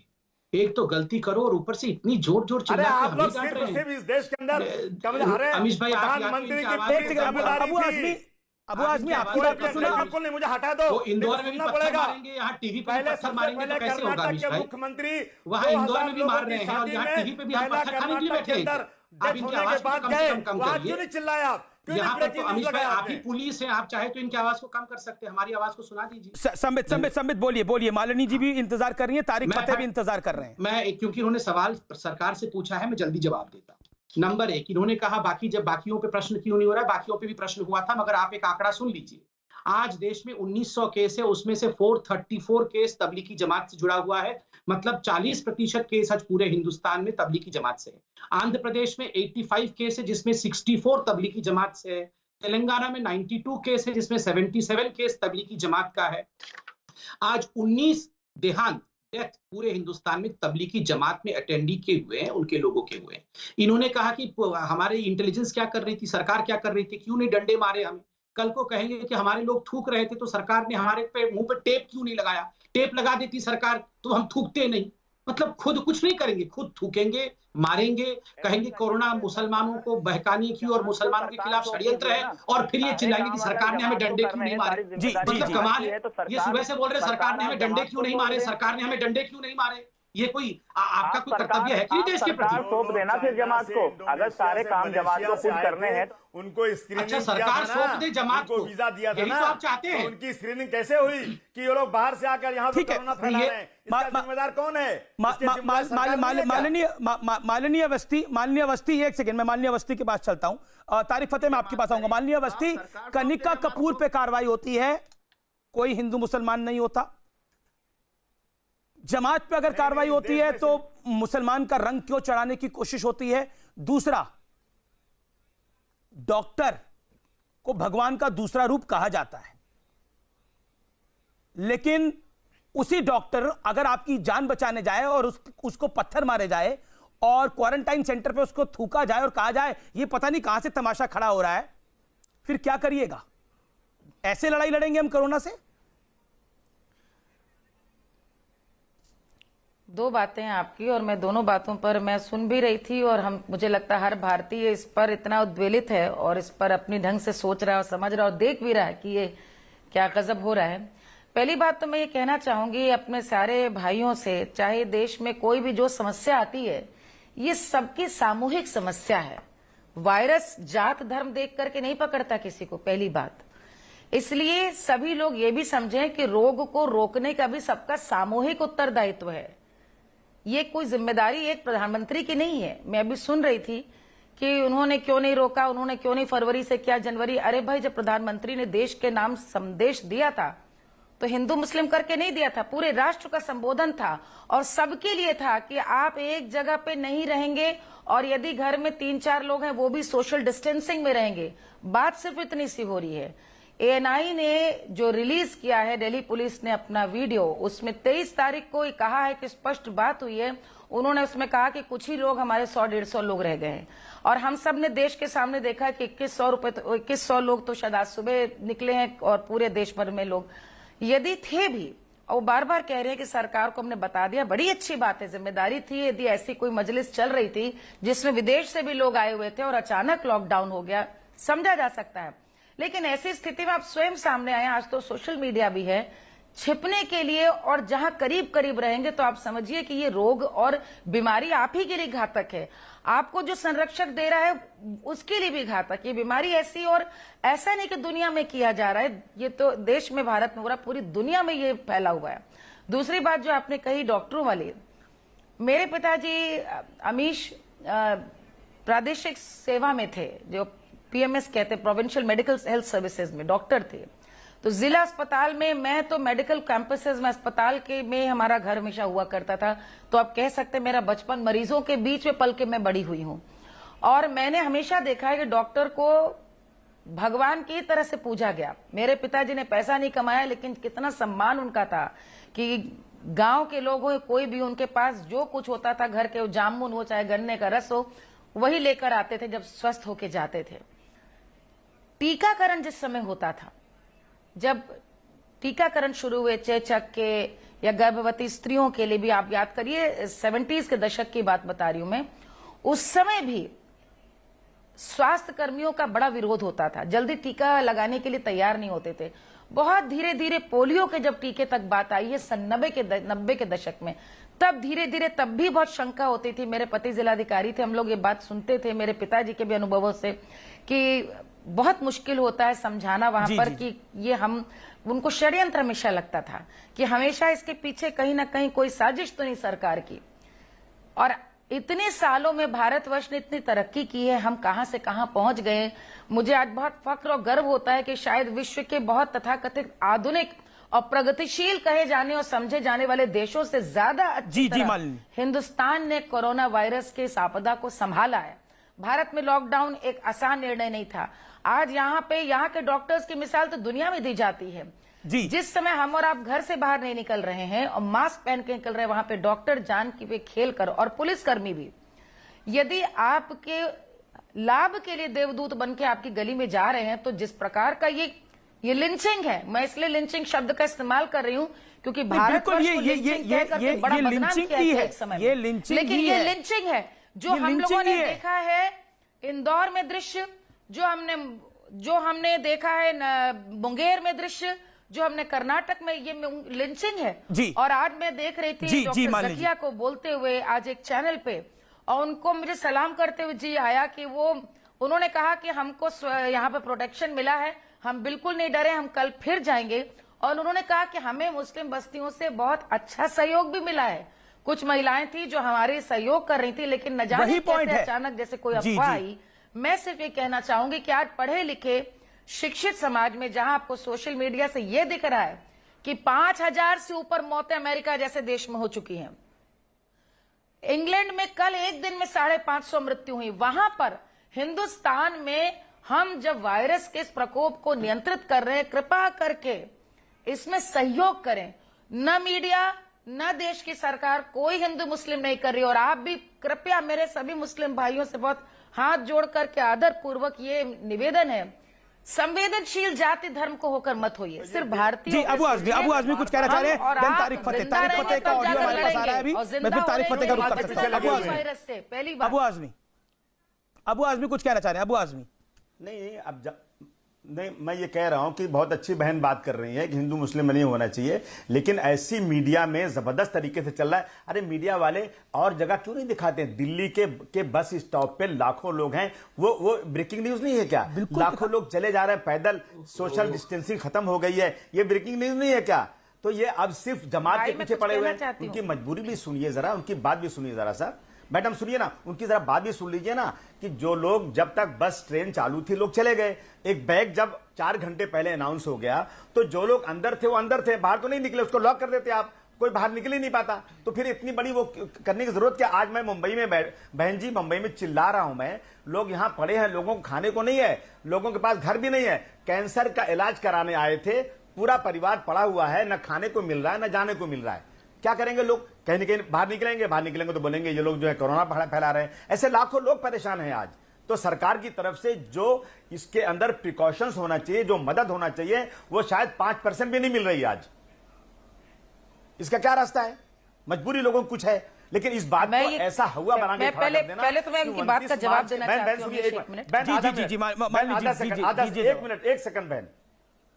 H: एक तो गलती करो और ऊपर से इतनी जोर चिल्ला के
I: आप लोग सिर्फ इस देश के अंदर
H: अमीश भाई
I: प्रधानमंत्री
A: अबू आजमी आपकी बात सुना,
I: बिल्कुल नहीं, मुझे हटा दो।
H: तो इंदौर में भी पत्थर मारेंगे, यहाँ टीवी पे पत्थर मारेंगे तो कैसे होगा अमीश भाई?
I: मुख्यमंत्री
H: वहाँ इंदौर में भी मार रहे हैं और यहाँ टीवी पे भी हम पत्थर खाने के लिए बैठे हैं। आप इनकी आवाज को कम से कम करिए।
I: चिल्लाए आप
H: यहाँ पर तो अमीश भाई आप ही पुलिस हैं, आप चाहे तो इनकी आवाज को कम कर सकते हैं, हमारी आवाज को सुना दीजिए।
A: संबित बोलिए। मालिनी जी भी इंतजार कर रही है, तारिक फतेह भी इंतजार कर रहे हैं।
H: मैं क्योंकि उन्होंने सवाल सरकार से पूछा है, मैं जल्दी जवाब देता हूँ। नंबर 1, इन्होंने कहा बाकियों पे प्रश्न क्यों नहीं हो रहा है? बाकियों पे भी प्रश्न हुआ था, मगर आप एक आंकड़ा सुन लीजिए। आज देश में 1900 केस है, उसमें से 434 केस तबलीगी जमात से जुड़ा हुआ है, मतलब 40% केस आज पूरे हिंदुस्तान में तबलीगी जमात से है। आंध्र प्रदेश में 85 केस है, जिसमें 64 तबलीगी जमात से है। तेलंगाना में 92 केस है, जिसमें 77 केस तबलीगी जमात का है। आज 19 डेथ पूरे हिंदुस्तान में तबलीगी जमात में अटेंडी के हुए हैं, उनके लोगों के हुए हैं। इन्होंने कहा कि हमारे इंटेलिजेंस क्या कर रही थी, सरकार क्या कर रही थी, क्यों नहीं डंडे मारे हमें? कल को कहेंगे कि हमारे लोग थूक रहे थे तो सरकार ने हमारे मुंह पे टेप क्यों नहीं लगाया? टेप लगा देती सरकार तो हम थूकते नहीं। मतलब खुद कुछ नहीं करेंगे, खुद थूकेंगे, मारेंगे, कहेंगे कोरोना मुसलमानों को बहकाने की और मुसलमानों के खिलाफ षड्यंत्र है, और फिर ये चिल्लाएंगे कि सरकार ने हमें डंडे क्यों नहीं मारे। मतलब कमाल है, ये सुबह से बोल रहे सरकार ने हमें डंडे क्यों नहीं मारे, सरकार ने हमें डंडे क्यों नहीं मारे। ये कोई आपका कोई कर्तव्य है कि देश के प्रति?
F: सौंप देना फिर जमात को, अगर सारे काम जमात को खुद करने हैं
I: उनको स्क्रीनिंग।
H: अच्छा, सरकार सौंप दे जमात को,
I: वीजा दिया था ना,
H: तो आप चाहते हैं।
I: उनकी स्क्रीनिंग कैसे हुई कि ये लोग बाहर से आकर यहाँ पे कोरोना फैला रहे हैं? इसका जिम्मेदार कौन है?
A: माननीय अवस्थी, एक सेकंड, मैं माननीय अवस्थी के पास चलता हूं। तारिक फतेह मैं आपके पास आऊंगा। माननीय अवस्थी, कनिका कपूर पे कार्रवाई होती है, कोई हिंदू मुसलमान नहीं होता। जमात पे अगर कार्रवाई होती है तो मुसलमान का रंग क्यों चढ़ाने की कोशिश होती है? दूसरा, डॉक्टर को भगवान का दूसरा रूप कहा जाता है, लेकिन उसी डॉक्टर अगर आपकी जान बचाने जाए और उसको पत्थर मारे जाए और क्वारंटाइन सेंटर पे उसको थूका जाए और कहा जाए ये पता नहीं कहां से तमाशा खड़ा हो रहा है, फिर क्या करिएगा? ऐसे लड़ाई लड़ेंगे हम कोरोना से?
J: दो बातें हैं आपकी, और मैं दोनों बातों पर मैं सुन भी रही थी, और मुझे लगता है हर भारतीय इस पर इतना उद्वेलित है और इस पर अपनी ढंग से सोच रहा है और समझ रहा है और देख भी रहा है कि ये क्या गजब हो रहा है। पहली बात तो मैं ये कहना चाहूंगी अपने सारे भाइयों से, चाहे देश में कोई भी जो समस्या आती है, ये सबकी सामूहिक समस्या है। वायरस जात धर्म देख करके नहीं पकड़ता किसी को, पहली बात। इसलिए सभी लोग ये भी समझें कि रोग को रोकने का भी सबका सामूहिक उत्तरदायित्व है। ये कोई जिम्मेदारी एक प्रधानमंत्री की नहीं है। मैं अभी सुन रही थी कि उन्होंने क्यों नहीं रोका, उन्होंने क्यों नहीं फरवरी से किया, जनवरी। अरे भाई, जब प्रधानमंत्री ने देश के नाम संदेश दिया था तो हिंदू मुस्लिम करके नहीं दिया था, पूरे राष्ट्र का संबोधन था और सबके लिए था कि आप एक जगह पे नहीं रहेंगे और यदि घर में 3-4 लोग हैं वो भी सोशल डिस्टेंसिंग में रहेंगे। बात सिर्फ इतनी सी हो रही है। ANI ने जो रिलीज किया है, दिल्ली पुलिस ने अपना वीडियो, उसमें 23 तारीख को कहा है कि स्पष्ट बात हुई है। उन्होंने उसमें कहा कि कुछ ही लोग हमारे 100-150 लोग रह गए हैं और हम सब ने देश के सामने देखा कि 2100 लोग तो शायद आज सुबह निकले हैं और पूरे देश भर में लोग यदि थे भी, और बार बार कह रहे हैं कि सरकार को हमने बता दिया, बड़ी अच्छी बात है, जिम्मेदारी थी। यदि ऐसी कोई मजलिस चल रही थी जिसमें विदेश से भी लोग आए हुए थे और अचानक लॉकडाउन हो गया, समझा जा सकता है। लेकिन ऐसी स्थिति में आप स्वयं सामने आए, आज तो सोशल मीडिया भी है, छिपने के लिए, और जहां करीब करीब रहेंगे तो आप समझिए कि ये रोग और बीमारी आप ही के लिए घातक है। आपको जो संरक्षक दे रहा है उसके लिए भी घातक। ये बीमारी ऐसी, और ऐसा नहीं कि दुनिया में किया जा रहा है, ये तो देश में, भारत में हो रहा, पूरी दुनिया में ये फैला हुआ है। दूसरी बात जो आपने कही डॉक्टरों वाली, मेरे पिताजी अमीश प्रादेशिक सेवा में थे, जो PMS कहते, प्रोविंशियल मेडिकल हेल्थ सर्विसेज में डॉक्टर थे। तो जिला अस्पताल में, मैं तो मेडिकल कैंपसेस में, अस्पताल के में हमारा घर हमेशा हुआ करता था। तो आप कह सकते हैं मेरा बचपन मरीजों के बीच में पल के मैं बड़ी हुई हूं, और मैंने हमेशा देखा है कि डॉक्टर को भगवान की तरह से पूजा गया। मेरे पिताजी ने पैसा नहीं कमाया, लेकिन कितना सम्मान उनका था कि गांव के लोग हो, कोई भी, उनके पास जो कुछ होता था, घर के जामुन हो चाहे गन्ने का रस हो, वही लेकर आते थे जब स्वस्थ होके जाते थे। टीकाकरण जिस समय होता था, जब टीकाकरण शुरू हुए चेचक के या गर्भवती स्त्रियों के लिए भी, आप याद करिए 70s के दशक की बात बता रही हूं मैं, उस समय भी स्वास्थ्य कर्मियों का बड़ा विरोध होता था, जल्दी टीका लगाने के लिए तैयार नहीं होते थे। बहुत धीरे धीरे पोलियो के जब टीके तक बात आई है 90 के दशक में, तब धीरे धीरे, तब भी बहुत शंका होती थी। मेरे पति जिलाधिकारी थे, हम लोग ये बात सुनते थे मेरे पिताजी के भी अनुभवों से कि बहुत मुश्किल होता है समझाना वहां पर कि ये हम, उनको षड्यंत्र हमेशा लगता था कि हमेशा इसके पीछे कहीं ना कहीं कोई साजिश तो नहीं सरकार की। और इतने सालों में भारतवर्ष ने इतनी तरक्की की है, हम कहां से कहां पहुंच गए। मुझे आज बहुत फक्र और गर्व होता है कि शायद विश्व के बहुत तथाकथित आधुनिक और प्रगतिशील कहे जाने और समझे जाने वाले देशों से ज्यादा अच्छी तरह हिंदुस्तान ने कोरोना वायरस के इस आपदा को संभाला है। भारत में लॉकडाउन एक आसान निर्णय नहीं था। आज यहाँ के डॉक्टर्स की मिसाल तो दुनिया में दी जाती है। जिस समय हम और आप घर से बाहर नहीं निकल रहे हैं और मास्क पहन के निकल रहे हैं, वहां पे डॉक्टर जान की पे खेल कर, और पुलिसकर्मी भी, यदि आपके लाभ के लिए देवदूत बन के आपकी गली में जा रहे हैं, तो जिस प्रकार का ये लिंचिंग है, मैं इसलिए लिंचिंग शब्द का इस्तेमाल कर रही हूं क्योंकि भारत को बड़ा बदनाम किया है एक समय में, लेकिन ये लिंचिंग है जो हम लोगों ने देखा है इंदौर में दृश्य, जो हमने देखा है मुंगेर में दृश्य, जो हमने कर्नाटक में, ये लिंचिंग है। और आज मैं देख रही थी डॉक्टर जकिया को बोलते हुए आज एक चैनल पे, और उनको मुझे सलाम करते हुए जी आया कि उन्होंने कहा कि हमको यहाँ पे प्रोटेक्शन मिला है, हम बिल्कुल नहीं डरे, हम कल फिर जाएंगे। और उन्होंने कहा कि हमें मुस्लिम बस्तियों से बहुत अच्छा सहयोग भी मिला है। कुछ महिलाएं थी जो हमारे सहयोग कर रही थी, लेकिन न जाने कैसे अचानक जैसे कोई अफवाह आई। मैं सिर्फ ये कहना चाहूंगी कि आज पढ़े लिखे शिक्षित समाज में, जहां आपको सोशल मीडिया से ये दिख रहा है कि 5000 से ऊपर मौतें अमेरिका जैसे देश में हो चुकी हैं, इंग्लैंड में कल एक दिन में 550 मृत्यु हुई, वहां पर हिंदुस्तान में हम जब वायरस के इस प्रकोप को नियंत्रित कर रहे हैं, कृपा करके इसमें सहयोग करें। न मीडिया, न देश की सरकार, कोई हिंदू मुस्लिम नहीं कर रही। और आप भी कृपया मेरे सभी मुस्लिम भाइयों से बहुत हाथ जोड़ करके आदर पूर्वक ये निवेदन है, संवेदनशील जाति धर्म को होकर मत होइए। सिर्फ भारतीय
A: जी अबू आजमी कुछ कहना चाह रहे हैं। तारिक फतेह का ऑडियो हमारे पास आ रहा है अभी, मैं फिर तारिक फतेह का रुख कर सकता हूं।
J: वायरस से पहली बात
A: अबू आजमी कुछ कहना चाह रहे हैं। अबू आजमी
I: नहीं, नहीं, मैं ये कह रहा हूं कि बहुत अच्छी बहन बात कर रही है कि हिंदू मुस्लिम नहीं होना चाहिए, लेकिन ऐसी मीडिया में जबरदस्त तरीके से चल रहा है। अरे मीडिया वाले और जगह क्यों नहीं दिखाते हैं? दिल्ली के बस स्टॉप पे लाखों लोग हैं, वो ब्रेकिंग न्यूज नहीं है क्या? लाखों लोग चले जा रहे हैं पैदल, सोशल डिस्टेंसिंग खत्म हो गई है, ये ब्रेकिंग न्यूज नहीं है क्या? तो ये अब सिर्फ जमात के पीछे पड़े हुए हैं। उनकी मजबूरी भी सुनिए जरा, उनकी बात भी सुनिए जरा सा। मैडम सुनिए ना, उनकी जरा बात भी सुन लीजिए ना, कि जो लोग जब तक बस ट्रेन चालू थी लोग चले गए, एक बैग जब 4 घंटे पहले अनाउंस हो गया तो जो लोग अंदर थे वो अंदर थे, बाहर तो नहीं निकले, उसको लॉक कर देते आप, कोई बाहर निकल ही नहीं पाता। तो फिर इतनी बड़ी वो करने की जरूरत क्या? आज मैं मुंबई में बहन जी मुंबई में चिल्ला रहा हूं मैं, लोग यहां पड़े हैं, लोगों को खाने को नहीं है, लोगों के पास घर भी नहीं है, कैंसर का इलाज कराने आए थे, पूरा परिवार पड़ा हुआ है, न खाने को मिल रहा है न जाने को मिल रहा है। क्या करेंगे लोग? कहीं न कहीं बाहर निकलेंगे तो बोलेंगे ये लोग जो है कोरोना फैला रहे हैं। ऐसे लाखों लोग परेशान हैं आज। तो सरकार की तरफ से जो इसके अंदर प्रिकॉशंस होना चाहिए, जो मदद होना चाहिए, वो शायद 5% भी नहीं मिल रही आज। इसका क्या रास्ता है? मजबूरी लोगों को कुछ है, लेकिन इस बात को ऐसा हुआ बना के
J: पहले तो मैं उनकी बात का जवाब देना चाहती हूं।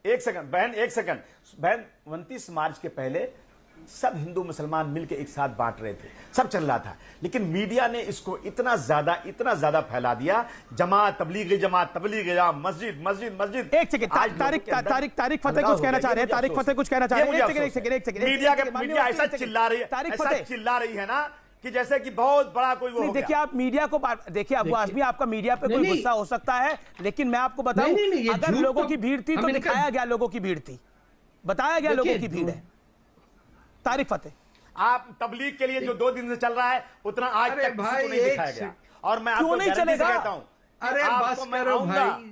I: एक सेकंड बहन, 29 मार्च के पहले सब हिंदू मुसलमान मिलकर एक साथ बांट रहे थे, सब चल रहा था, लेकिन मीडिया ने इसको इतना ज्यादा फैला दिया। जमात तबलीगी जमात, मस्जिद।
A: एक सेकंड, तारिक फतेह कुछ कहना चाह रहे हैं। तारिक फतेह कुछ कहना चाह रहे हैं। एक सेकंड।
I: मीडिया ऐसा चिल्ला रही है ना कि जैसे कि बहुत बड़ा कोई वो।
A: देखिए आप मीडिया को देखिए, अबू आजमी आपका मीडिया पे कोई गुस्सा हो सकता है, लेकिन मैं आपको बताऊं, अगर लोगों की भीड़ थी तो दिखाया गया लोगों की भीड़ थी, बताया गया लोगों की भीड़ है। तारिक फतेह,
I: आप तबलीग के लिए जो 2 दिन से चल रहा है उतना आज तक किसी को नहीं दिखाया गया, और मैं आपको गारंटी से कहता हूं,
K: अरे बस करो भाई,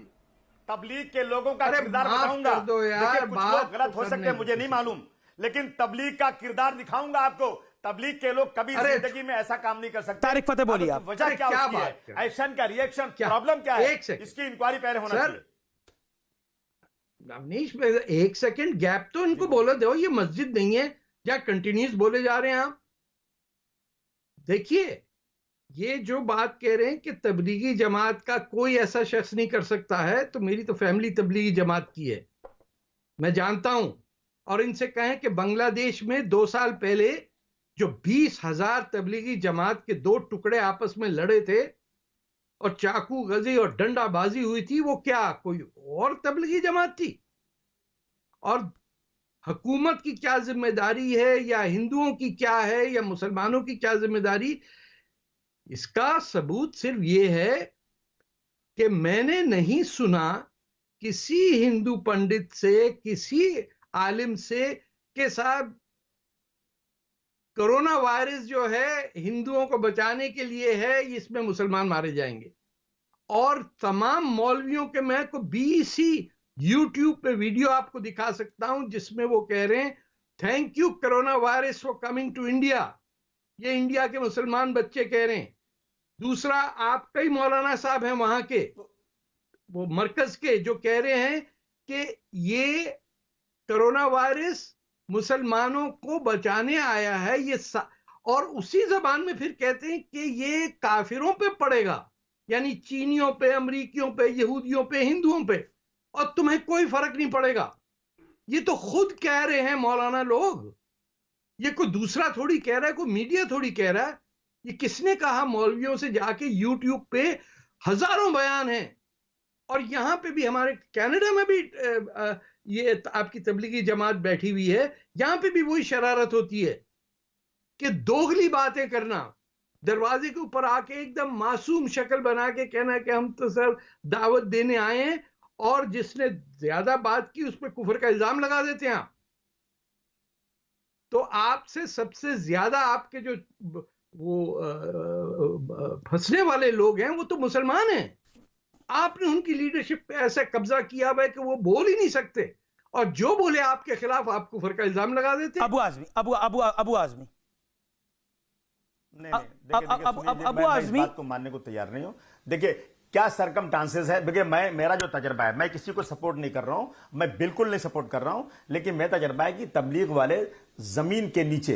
I: तबलीग के लोगों का किरदार बताऊंगा। देखिए कुछ लोग गलत हो सकते हैं, मुझे नहीं मालूम, लेकिन तबलीग का किरदार दिखाऊंगा आपको। तबलीग के लोग कभी जिंदगी में ऐसा काम नहीं कर सकते।
A: तारिक फतेह बोलिए आप,
I: वजह क्या है? एक्शन का रिएक्शन, प्रॉब्लम क्या है? इसकी इंक्वायरी पहले होना चाहिए।
K: अवनीश, 1 सेकंड गैप तो इनको बोलो दो, ये मस्जिद नहीं है या कंटिन्यूस बोले जा रहे हैं आप। देखिए, ये जो बात कह रहे हैं कि तबलीगी जमात का कोई ऐसा शख्स नहीं कर सकता है, तो मेरी तो फैमिली तबलीगी जमात की है, मैं जानता हूं। और इनसे कहें कि बांग्लादेश में 2 साल पहले जो 20,000 तबलीगी जमात के 2 टुकड़े आपस में लड़े थे और चाकू गजी और डंडाबाजी हुई थी, वो क्या कोई और तबलीगी जमात थी? और हुकूमत की क्या जिम्मेदारी है, या हिंदुओं की क्या है, या मुसलमानों की क्या जिम्मेदारी? इसका सबूत सिर्फ ये है कि मैंने नहीं सुना किसी हिंदू पंडित से, किसी आलिम से कि साहब कोरोना वायरस जो है हिंदुओं को बचाने के लिए है, इसमें मुसलमान मारे जाएंगे। और तमाम मौलवियों के मैं को 20 यूट्यूब पे वीडियो आपको दिखा सकता हूं जिसमें वो कह रहे हैं thank you corona virus for coming to India. ये इंडिया के मुसलमान बच्चे कह रहे हैं। दूसरा, आप कई मौलाना साहब हैं वहां के, वो मरकज के, जो कह रहे हैं कि ये कोरोना वायरस मुसलमानों को बचाने आया है, ये और उसी जबान में फिर कहते हैं कि ये काफिरों पे पड़ेगा, यानी चीनियों पे, अमरीकियों पे, यहूदियों पे, हिंदुओं पे, और तुम्हें कोई फर्क नहीं पड़ेगा। ये तो खुद कह रहे हैं मौलाना लोग, ये कोई दूसरा थोड़ी कह रहा है, कोई मीडिया थोड़ी कह रहा है। ये किसने कहा? मौलवियों से जाके यूट्यूब पे हजारों बयान हैं। और यहां पे भी, हमारे कनाडा में भी ये आपकी तबलीगी जमात बैठी हुई है, यहां पे भी वही शरारत होती है कि दोगली बातें करना, दरवाजे के ऊपर आके एकदम मासूम शक्ल बना के कहना कि हम तो सर दावत देने आए हैं, और जिसने ज्यादा बात की उस पर कुफर का इल्जाम लगा देते हैं आप। तो आपसे सबसे ज्यादा आपके जो वो फंसने वाले लोग हैं वो तो मुसलमान हैं। आपने उनकी लीडरशिप पे ऐसा कब्जा किया हुआ है कि वो बोल ही नहीं सकते। और जो बोले आपके खिलाफ आप कुफर का इल्जाम लगा देते।
A: अबू आजमी अबू आजमी
I: अबू आजमी बात को मानने को तैयार नहीं हो। देखिए क्या सरकमस्टांसेस है। देखिए मेरा जो तजर्बा है, मैं किसी को सपोर्ट नहीं कर रहा हूं, मैं बिल्कुल नहीं सपोर्ट कर रहा हूं, लेकिन मेरा तजर्बा है कि तबलीग वाले जमीन के नीचे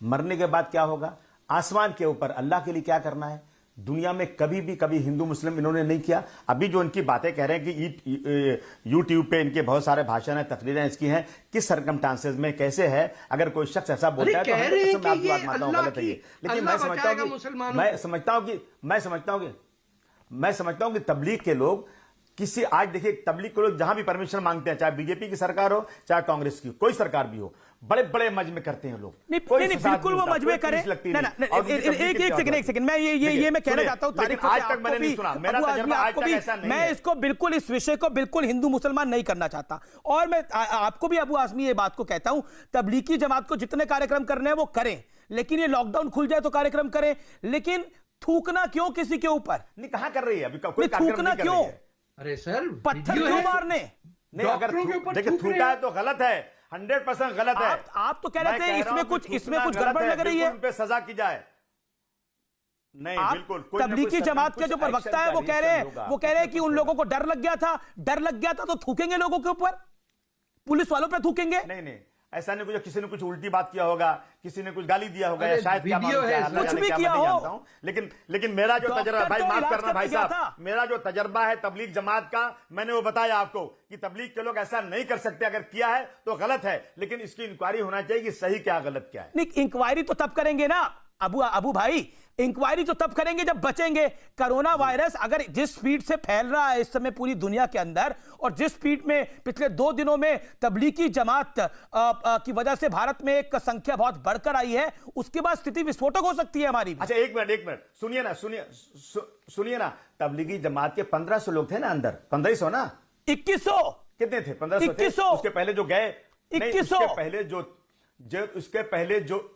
I: मरने के बाद क्या होगा, आसमान के ऊपर अल्लाह के लिए क्या करना है। दुनिया में कभी हिंदू मुस्लिम इन्होंने नहीं किया। अभी जो इनकी बातें कह रहे हैं कि यूट्यूब पे इनके बहुत सारे भाषण हैं, तकरीरें इसकी हैं, किस सरकमस्टांसेस में कैसे है, अगर कोई शख्स ऐसा बोलता है तो 100% मैं आपकी बात मानता हूं, गलत है ये। लेकिन मैं समझता हूं कि तबलीग के लोग किसी, आज देखिए तबलीग के लोग जहां भी परमिशन मांगते हैं, चाहे बीजेपी की सरकार हो चाहे कांग्रेस की कोई सरकार भी हो, बड़े बड़े मजमे करते हैं लोग।
A: नहीं, बिल्कुल वो मजमे करें। एक सेकंड मैं ये मैं कहना चाहता हूं, तारीख
I: आज तक मैंने नहीं सुना, मेरा तजुर्बा आज तक ऐसा नहीं है।
A: मैं इसको बिल्कुल, इस विषय को बिल्कुल हिंदू मुसलमान नहीं करना चाहता, और मैं आपको भी अबू आजमी ये बात को कहता हूं, तबलीगी जमात को जितने कार्यक्रम करने हैं वो करें, लेकिन ये लॉकडाउन खुल जाए तो कार्यक्रम करें, लेकिन थूकना क्यों किसी के ऊपर?
I: नहीं, कहां कर रही है अभी, कोई थूकना
A: क्यों?
K: अरे सर
A: पत्थर क्यों मारने?
I: नहीं, अगर देखिए थूका है तो गलत है, 100% गलत है।
A: आप तो कह रहे थे इसमें कुछ गड़बड़ लग रही है,
I: उन पे सजा की जाए। नहीं, बिल्कुल
A: तबलीगी जमात के जो प्रवक्ता है वो कह रहे हैं कि उन लोगों को डर लग गया था तो थूकेंगे लोगों के ऊपर, पुलिस वालों पे थूकेंगे।
I: नहीं, ऐसा नहीं, कुछ किसी ने कुछ उल्टी बात किया होगा, किसी ने कुछ गाली दिया होगा, या शायद
A: कुछ भी किया हो।
I: लेकिन मेरा जो तजर्बा, भाई माफ करना भाई साहब, मेरा जो तजर्बा है तबलीग जमात का, मैंने वो बताया आपको कि तबलीग के लोग ऐसा नहीं कर सकते, अगर किया है तो गलत है, लेकिन इसकी इंक्वायरी होना चाहिए कि सही क्या गलत क्या है।
A: नहीं, इंक्वायरी तो तब करेंगे ना अबू भाई, इंक्वायरी तो तब करेंगे जब बचेंगे। कोरोना वायरस अगर जिस स्पीड से फैल रहा है इस समय पूरी दुनिया के अंदर, और जिस स्पीड में पिछले 2 दिनों में तबलीगी जमात की वजह से भारत में एक संख्या बहुत बढ़कर आई है, उसके बाद स्थिति विस्फोटक हो सकती है हमारी।
I: अच्छा एक मिनट सुनिए ना, तबलीगी जमात के 1500 लोग थे ना अंदर, 1500 ना,
A: 2100
I: कितने थे? 1500 थे। उसके पहले जो गए
A: 2100,
I: उसके पहले जो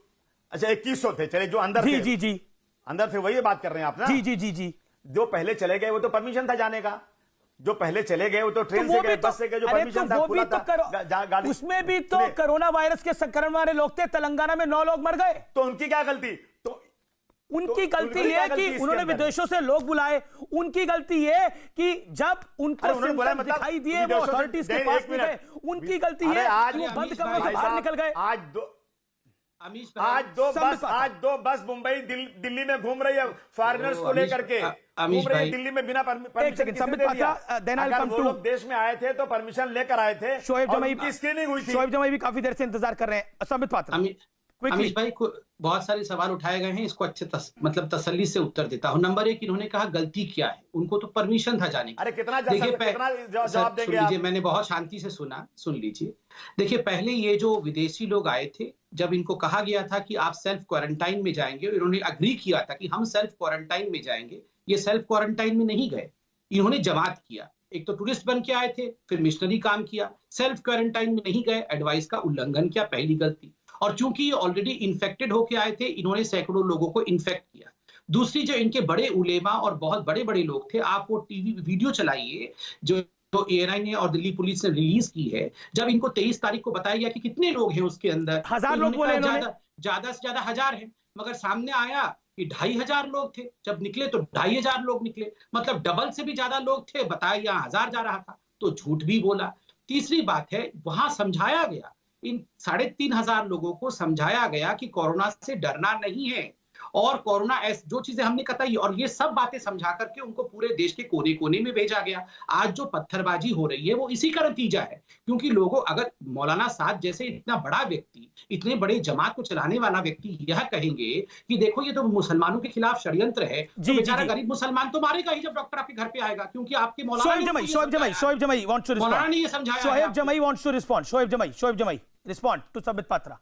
I: अच्छा 2100 थे, चले जो अंदर थे,
A: जी
I: अंदर थे, वही बात कर रहे हैं आप ना?
A: जी।
I: जो पहले चले गए वो तो परमिशन था जाने का, जो पहले चले गए वो तो ट्रेन से गए, बस से गए, जो परमिशन था खुला था।
A: उसमें भी तो कोरोना वायरस के संक्रमण वाले लोग थे, तेलंगाना में 9 लोग मर गए,
I: तो उनकी क्या गलती? तो
A: उनकी गलती है कि उन्होंने विदेशों से लोग बुलाए, उनकी गलती है कि जब उनको सिम्पटम्स दिखाई दिए वो अथॉरिटीज के पास नहीं गए, उनकी गलती है कि वो बंद कमरों से बाहर निकल गए।
I: आज दो बस मुंबई दिल्ली में घूम रही है फॉरेनर्स को लेकर के, घूम रही है दिल्ली में बिना परमिशन। अगर वो लोग देश में आए थे तो परमिशन लेकर आए थे,
A: शोएब जमाई
I: की स्क्रीनिंग हुई थी।
A: शोएब जमाई भी काफी देर से इंतजार कर रहे हैं। संबित पात्रा,
H: अमीश भाई बहुत सारे सवाल उठाए गए हैं, इसको अच्छे तसल्ली से उत्तर देता हूं। नंबर 1, इन्होंने कहा गलती क्या है, उनको तो परमिशन था जाने की।
I: अरे कितना जवाब देंगे आप?
H: मैंने बहुत शांति से सुना, सुन लीजिए। देखिए पहले ये जो विदेशी लोग आए थे, जब इनको कहा गया था कि आप सेल्फ क्वारंटाइन में जाएंगे, इन्होंने अग्री किया था कि हम सेल्फ क्वारंटाइन में जाएंगे, ये सेल्फ क्वारंटाइन में नहीं गए, इन्होंने जमात किया। एक तो टूरिस्ट बन के आए थे, फिर मिशनरी काम किया, सेल्फ क्वारंटाइन में नहीं गए, एडवाइस का उल्लंघन किया, पहली गलती। और चूंकि ये ऑलरेडी इन्फेक्टेड होके आए थे, इन्होंने सैकड़ों लोगों को इन्फेक्ट किया। दूसरी, जो इनके बड़े उलेमा और बहुत बड़े बड़े लोग थे, आप वो टीवी वीडियो चलाइए जो एएनआई ने और दिल्ली पुलिस ने रिलीज की है, जब इनको 23 तारीख को बताया गया कि कितने लोग हैं उसके अंदर,
A: 1000 लोग बोले,
H: ज्यादा से ज्यादा 1000 हैं, मगर सामने आया कि 2500 लोग थे, जब निकले तो 2500 लोग निकले, मतलब डबल से भी ज्यादा लोग थे, बताया यहाँ 1000 जा रहा था, तो झूठ भी बोला। तीसरी बात है, वहां समझाया गया, इन 3500 लोगों को समझाया गया कि कोरोना से डरना नहीं है, और कोरोना जो चीजें हमने बताई, और ये सब बातें समझा करके उनको पूरे देश के कोने कोने में भेजा गया। आज जो पत्थरबाजी हो रही है वो इसी का नतीजा है, क्योंकि लोगों, अगर मौलाना साद जैसे इतना बड़ा व्यक्ति, इतने बड़े जमात को चलाने वाला व्यक्ति यह कहेंगे कि देखो ये तो मुसलमानों के खिलाफ षड्यंत्र है, तो बेचारा गरीब मुसलमान तो मारेगा ही जब डॉक्टर आपके घर पे आएगा, क्योंकि आपके मौलाना ने
A: ये समझाया। शोएब जमाई wants to respond. Shoaib Jamai respond to Sambit Patra.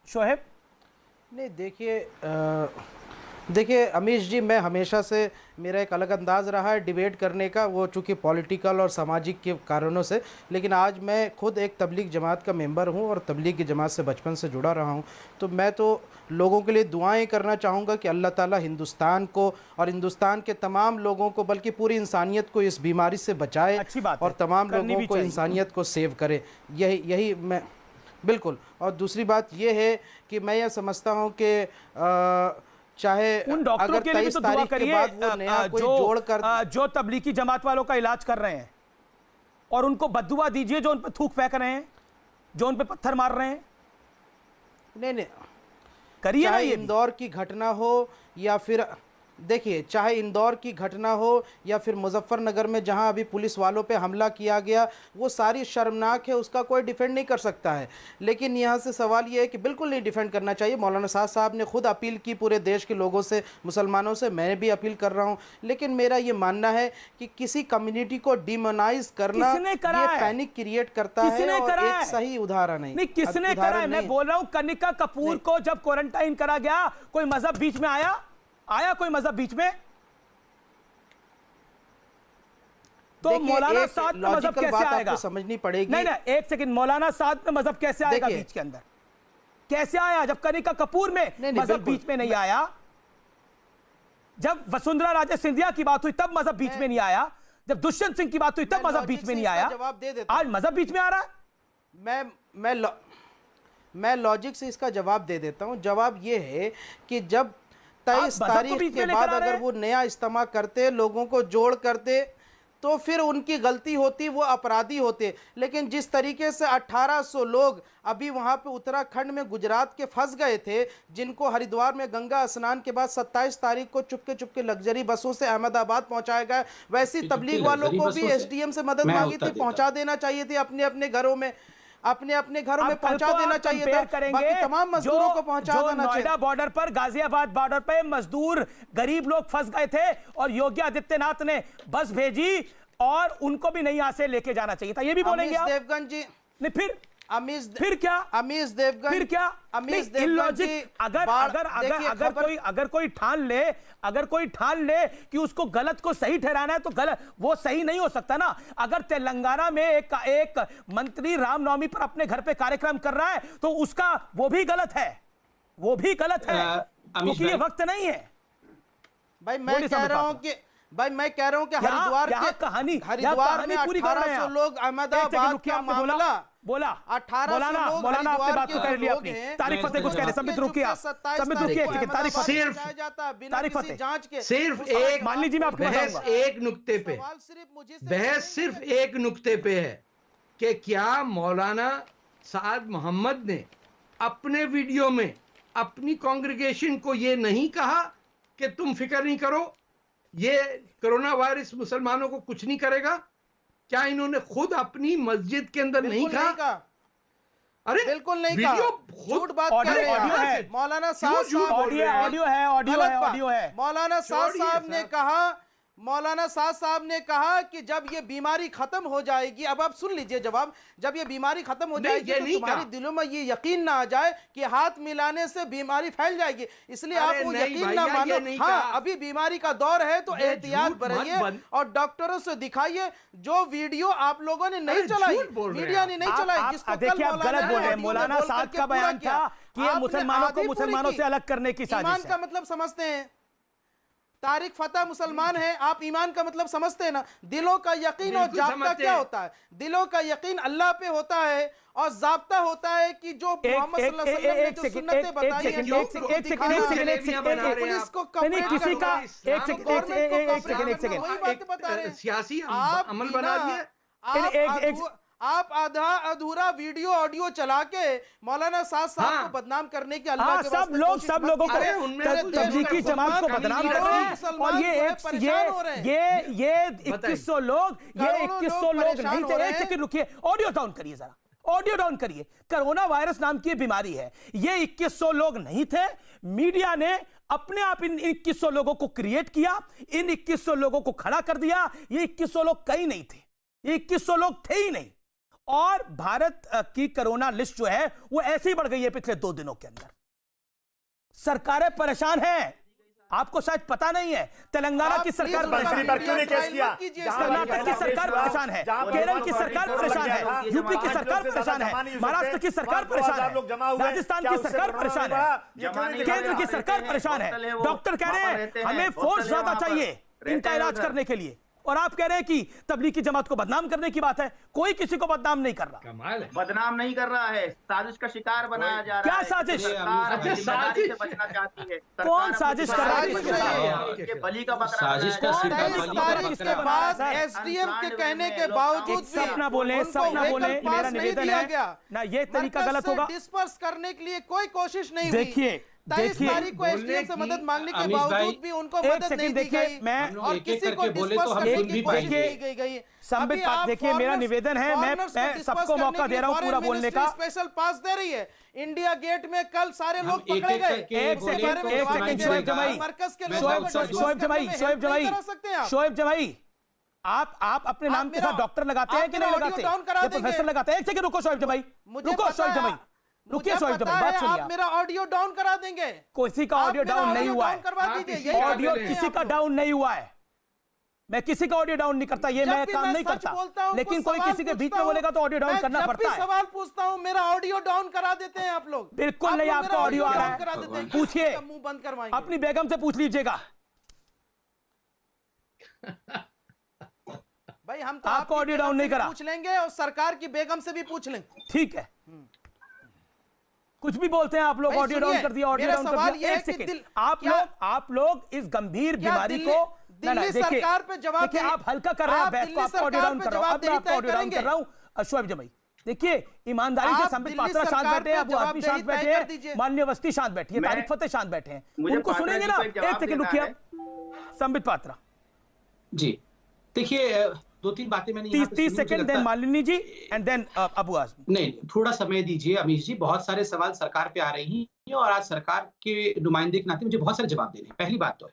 A: Shoaib,
L: नहीं देखिए, देखिए अमीश जी, मैं हमेशा से मेरा एक अलग अंदाज़ रहा है डिबेट करने का, वो चूँकि पॉलिटिकल और सामाजिक के कारणों से, लेकिन आज मैं खुद एक तबलीग जमात का मेंबर हूँ और तबलीग की जमात से बचपन से जुड़ा रहा हूँ। तो मैं तो लोगों के लिए दुआएं करना चाहूँगा कि अल्लाह ताला हिंदुस्तान को और हिंदुस्तान के तमाम लोगों को, बल्कि पूरी इंसानियत को इस बीमारी से बचाए और तमाम लोगों को, इंसानियत को सेव करे। यही मैं बिल्कुल। और दूसरी बात यह है कि मैं यह समझता हूँ कि चाहे
A: उन डॉक्टरों के लिए भी तो दुआ करिए जो तबलीगी जमात वालों का इलाज कर रहे हैं, और उनको बद्दुआ दीजिए जो उन पर थूक फेंक रहे हैं, जो उन पर पत्थर मार रहे हैं।
L: नहीं
A: करिए।
L: चाहे इंदौर की घटना हो या फिर देखिए, चाहे इंदौर की घटना हो या फिर मुजफ्फरनगर में जहां अभी पुलिस वालों पे हमला किया गया, वो सारी शर्मनाक है, उसका कोई डिफेंड नहीं कर सकता है। लेकिन यहाँ से सवाल ये है कि बिल्कुल नहीं डिफेंड करना चाहिए। मौलाना साद साहब ने खुद अपील की पूरे देश के लोगों से, मुसलमानों से, मैं भी अपील कर रहा हूँ। लेकिन मेरा ये मानना है कि किसी कम्युनिटी को डिमोनाइज करना ये पैनिक क्रिएट करता है और एक सही उदाहरण नहीं।
A: किसने करा है? मैं बोल रहा हूँ कनिका कपूर को जब क्वारंटाइन करा गया, कोई मजहब बीच में आया कोई मजहब बीच में? तो मौलाना साद में मजहब कैसे आएगा?
L: समझनी पड़ेगी।
A: नहीं, एक सेकंड, मौलाना साद में मजहब कैसे आएगा बीच के अंदर? कैसे आया जब कनिका कपूर में मजहब बीच में नहीं आया? जब वसुंधरा राजे सिंधिया की बात हुई तब मजहब बीच में नहीं आया, जब दुष्यंत सिंह की बात हुई तब मजहब बीच में नहीं आया। आज मजहब बीच में आ रहा है।
L: मैं लॉजिक से इसका जवाब दे देता हूं। जवाब यह है कि जब 23 तारीख के बाद अगर वो नया इज्तिमा करते, लोगों को जोड़ करते, तो फिर उनकी गलती होती, वो अपराधी होते। लेकिन जिस तरीके से 1800 लोग अभी वहाँ पे उत्तराखंड में, गुजरात के फंस गए थे, जिनको हरिद्वार में गंगा स्नान के बाद 27 तारीख को चुपके चुपके लग्जरी बसों से अहमदाबाद पहुँचाया गया। वैसी तबलीग वालों को भी एसडीएम से मदद मांगी थी, पहुँचा देना चाहिए थी अपने अपने घरों में, अपने घरों में पहुंचा देना चाहिए था। बाकी तमाम मजदूरों को पहुंचा देना चाहिए।
A: नोएडा बॉर्डर पर, गाजियाबाद बॉर्डर पर मजदूर, गरीब लोग फंस गए थे और योगी आदित्यनाथ ने बस भेजी और उनको भी नहीं यहाँ से लेके जाना चाहिए था। ये भी बोलेंगे आप?
L: देवगन जी
A: नहीं, फिर क्या?
L: अमीश देवगन,
A: फिर क्या?
L: अमीश देवगन जी,
A: अगर कोई ठान ले कि उसको गलत को सही ठहराना है तो गलत, वो सही नहीं हो सकता ना। अगर तेलंगाना में एक मंत्री रामनवमी पर अपने घर पे कार्यक्रम कर रहा है तो उसका वो भी गलत है, क्योंकि ये वक्त नहीं है।
L: भाई मैं कह रहा हूं कि हरिद्वार में 1800 लोग, अहमदाबाद का मामला
A: बोला
L: 1800
A: मौलाना आपने बात तो कर लिया अपनी। तारिक फतेह कुछ कह रहे, समित रुकिए, तारिक फतेह
K: जांच के सिर्फ एक, मान लीजिए मैं आपको बहस एक नुक्ते पे है कि क्या मौलाना साद मोहम्मद ने अपने वीडियो में अपनी कांग्रेगेशन को ये नहीं कहा कि तुम फिक्र नहीं करो, ये कोरोना वायरस मुसलमानों को कुछ नहीं करेगा? क्या इन्होंने खुद अपनी मस्जिद के अंदर नहीं कहा?
L: अरे बिल्कुल नहीं कहा, झूठ बात कर रहे हैं। मौलाना साद साहब,
A: ऑडियो है।
L: मौलाना साद साहब ने कहा कि जब ये बीमारी खत्म हो जाएगी, अब आप सुन लीजिए जवाब, जब ये बीमारी खत्म हो जाएगी तो तुम्हारे दिलों में ये यकीन ना आ जाए कि हाथ मिलाने से बीमारी फैल जाएगी, इसलिए आप वो यकीन ना मानो। हाँ, अभी बीमारी का दौर है तो एहतियात बरतिए और डॉक्टरों से दिखाइए। जो वीडियो आप लोगों ने नहीं चलाई, मीडिया ने नहीं चलाई, जिसको कल
A: मौलाना साद का बयान था कि ये मुसलमानों को मुसलमानों से अलग करने की साजिश है।
L: ईमान का मतलब समझते हैं? तारिक फतेह मुसलमान है, आप ईमान का मतलब समझते हैं ना? दिलों का यकीन और जाब्ता क्या होता है? दिलों का यकीन अल्लाह पे होता है और जाब्ता होता है कि जो मोहम्मद सल्लल्लाहु अलैहि वसल्लम ने जो सुन्नतें बताई हैं, पुलिस को
K: सियासी अमल बना दिया।
L: आप आधा अधूरा वीडियो ऑडियो चला के मौलाना साद साहब को बदनाम करने के अल्लाह के
A: सब लोगों को तबलीगी जमात को बदनाम कर रहे हैं। और ये 2100 लोग नहीं थे। एक सेकंड रुकिए, ऑडियो डाउन करिए जरा, ऑडियो डाउन करिए। कोरोना वायरस नाम की बीमारी है, ये 2100 लोग नहीं थे। मीडिया ने अपने आप इन 2100 लोगों को क्रिएट किया, इन 2100 लोगों को खड़ा कर दिया। ये 2100 लोग कहीं नहीं थे, ये 2100 लोग थे ही नहीं। और भारत की कोरोना लिस्ट जो है वो ऐसे ही बढ़ गई है पिछले 2 दिनों के अंदर। सरकारें परेशान हैं, आपको शायद पता नहीं है, तेलंगाना की सरकार परेशान है, कर्नाटक की सरकार परेशान है, केरल की सरकार परेशान है, यूपी की सरकार परेशान है, महाराष्ट्र की सरकार परेशान है, राजस्थान की सरकार परेशान है, केंद्र की सरकार परेशान है। डॉक्टर कह रहे हैं हमें फोर्स ज्यादा चाहिए इनका इलाज करने के लिए, और आप कह रहे हैं कि तबलीगी जमात को बदनाम करने की बात है। कोई किसी को बदनाम नहीं कर रहा,
M: बदनाम नहीं कर रहा है, साजिश का शिकार बनाया जा रहा है।
A: क्या साजिश?
M: जिम्मेदारी से बचना चाहती है।
A: कौन साजिश कर रहा है?
M: बलि का बकरा
L: साजिश का तारीख के बाद एसडीएम के कहने के बावजूद
A: सपना बोले मेरा निवेदन है ना, ये तरीका गलत होगा।
L: डिस्पर्स करने के लिए कोई कोशिश नहीं हुई।
A: देखिए
L: 23 तारीख को एसडीएम से मदद मांगने के बावजूद भी उनको मदद नहीं दी गई,
A: मैं
L: और किसी को डिस्पर्स करने की कोशिश नहीं गई।
A: संबित बात देखिए, मेरा निवेदन है, मैं सबको मौका दे रहा हूँ पूरा बोलने का।
L: स्पेशल पास दे रही है। इंडिया गेट में कल सारे लोग पकड़े गए।
A: एक सेकंड शोएब जमाई, आप अपने नाम के साथ डॉक्टर लगाते हैं कि नहीं लगाते? प्रोफेसर लगाते हैं। एक सेकंड रुको शोएब जमाई, रुको शोएब जमाई, रुकिए शोएब जमाई, बात सुनिए।
L: आप मेरा ऑडियो डाउन करा देंगे?
A: किसी का ऑडियो डाउन नहीं हुआ है, ऑडियो किसी का डाउन नहीं हुआ है। मैं किसी का ऑडियो डाउन नहीं करता, ये मैं काम नहीं करता, लेकिन कोई किसी के बीच में बोलेगा तो ऑडियो डाउन करना पड़ता है।
L: सवाल पूछता हूं, मेरा ऑडियो डाउन करा देते हैं आप लोग?
A: बिल्कुल नहीं, आपका ऑडियो आ रहा है, पूछिए,
L: मुंह बंद करवाएंगे।
A: अपनी बेगम से पूछ लीजिएगा।
L: भाई हम तो
A: आपको ऑडियो डाउन नहीं करा,
L: पूछ लेंगे और सरकार की बेगम से भी पूछ लेंगे।
A: ठीक है, कुछ भी बोलते हैं आप लोग, ऑडियो डाउन कर दिया, ऑडियो डाउन कर दिया। एक सेकंड, आप लोग इस गंभीर बीमारी को
L: दिल्ली सरकार पे जवाब
A: देखिए, आप हल्का कर रहे हैं बहस को, आपको ऑडियो डाउन कर रहा हूं, अब मैं आपको ऑडियो डाउन कर रहा हूं। शोएब जमाई देखिए, ईमानदारी से संबित पात्रा शांत बैठे हैं, अबू आजमी शांत बैठे हैं, माननीय अवस्थी शांत बैठी है, तारिक फतेह शांत बैठे हैं, उनको सुनेंगे ना? एक सेकंड रुकिए, संबित पात्रा
H: जी। देखिए 2-3 बातें मैंने
A: 30 second, then Malini ji and then Abu Azmi.
H: नहीं, थोड़ा समय दीजिए अमीश जी। बहुत सारे सवाल सरकार पे आ रही हैं और आज सरकार के नुमाइंदे के नाते मुझे बहुत सारे जवाब देने हैं। पहली बात तो है,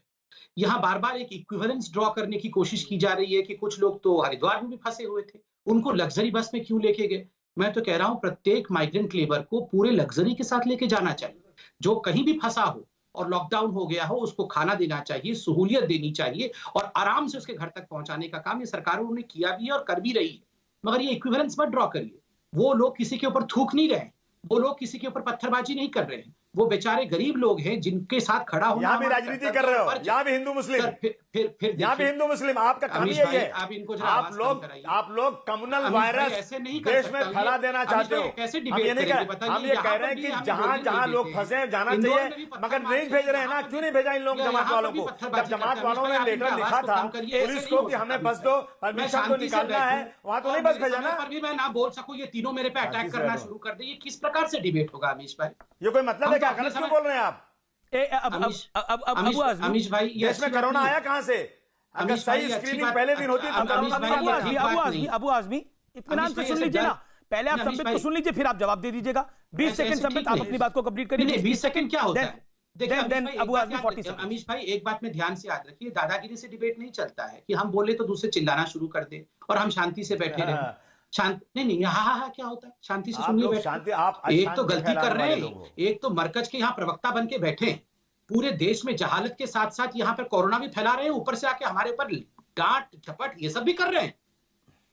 H: यहाँ बार बार एक इक्विवेलेंस ड्रॉ करने की कोशिश की जा रही है कि कुछ लोग तो हरिद्वार में भी फंसे हुए थे, उनको लग्जरी बस में क्यों लेके गए? मैं तो कह रहा हूँ प्रत्येक माइग्रेंट लेबर को पूरे लग्जरी के साथ लेके जाना चाहिए। जो कहीं भी फंसा हो और लॉकडाउन हो गया हो, उसको खाना देना चाहिए, सहूलियत देनी चाहिए और आराम से उसके घर तक पहुंचाने का काम ये सरकारों ने किया भी है और कर भी रही है। मगर ये इक्विवेलेंस मत ड्रॉ करिए। वो लोग किसी के ऊपर थूक नहीं रहे, वो लोग किसी के ऊपर पत्थरबाजी नहीं कर रहे हैं, वो बेचारे गरीब लोग हैं जिनके साथ खड़ा होना।
I: यहाँ भी राजनीति कर रहे हो, यहाँ भी हिंदू मुस्लिम,
H: फिर
I: यहाँ भी हिंदू मुस्लिम, आपका काम यही है। आप लोग कम्युनल वायरस देश में फैला देना चाहते हो। हम ये नहीं हम ये कह रहे हैं कि जहाँ जहाँ लोग फंसे जाना चाहिए, मगर नहीं भेज रहे हैं ना। क्यों नहीं भेजा इन लोग जमात वालों को? जब जमात वालों ने लेटर लिखा था पुलिस को कि हमें बस दो, परमिशन तो निकालना है, वहाँ तो नहीं बस भेजा ना।
H: पर भी मैं ना बोल सकूं, ये तीनों मेरे पे अटैक करना शुरू कर दे, ये किस प्रकार से डिबेट होगा अमीश भाई?
I: ये कोई मतलब है? गलत क्यों बोल रहे हैं आप?
H: अमीश भाई,
I: देश में कोरोना आया कहाँ से? अगर सही स्क्रीनिंग पहले दिन होती
A: तो अबू आजमी इत्मीनान से सुन लीजिए ना। पहले आप संबित को सुन लीजिए, फिर आप जवाब दे दीजिएगा। 20 सेकंड संबित, आप अपनी बात को कंप्लीट करिए।
H: 20 सेकंड क्या होता है? देखिए
A: अबू आजमी 40 सेकंड।
H: अमीश भाई एक बात में ध्यान से याद रखिए, दादागिरी से डिबेट नहीं चलता है कि हम बोले तो दूसरे चिल्लाना शुरू कर दे और हम शांति से बैठे रहे। शांति नहीं, हाँ क्या होता है? शांति से सुनिए बैठे। एक तो गलती कर रहे हैं, एक तो मरकज के यहाँ प्रवक्ता बन के बैठे हैं, पूरे देश में जहालत के साथ साथ यहाँ पर कोरोना भी फैला रहे हैं, ऊपर से आके हमारे ऊपर डांट झपट ये सब भी कर रहे हैं।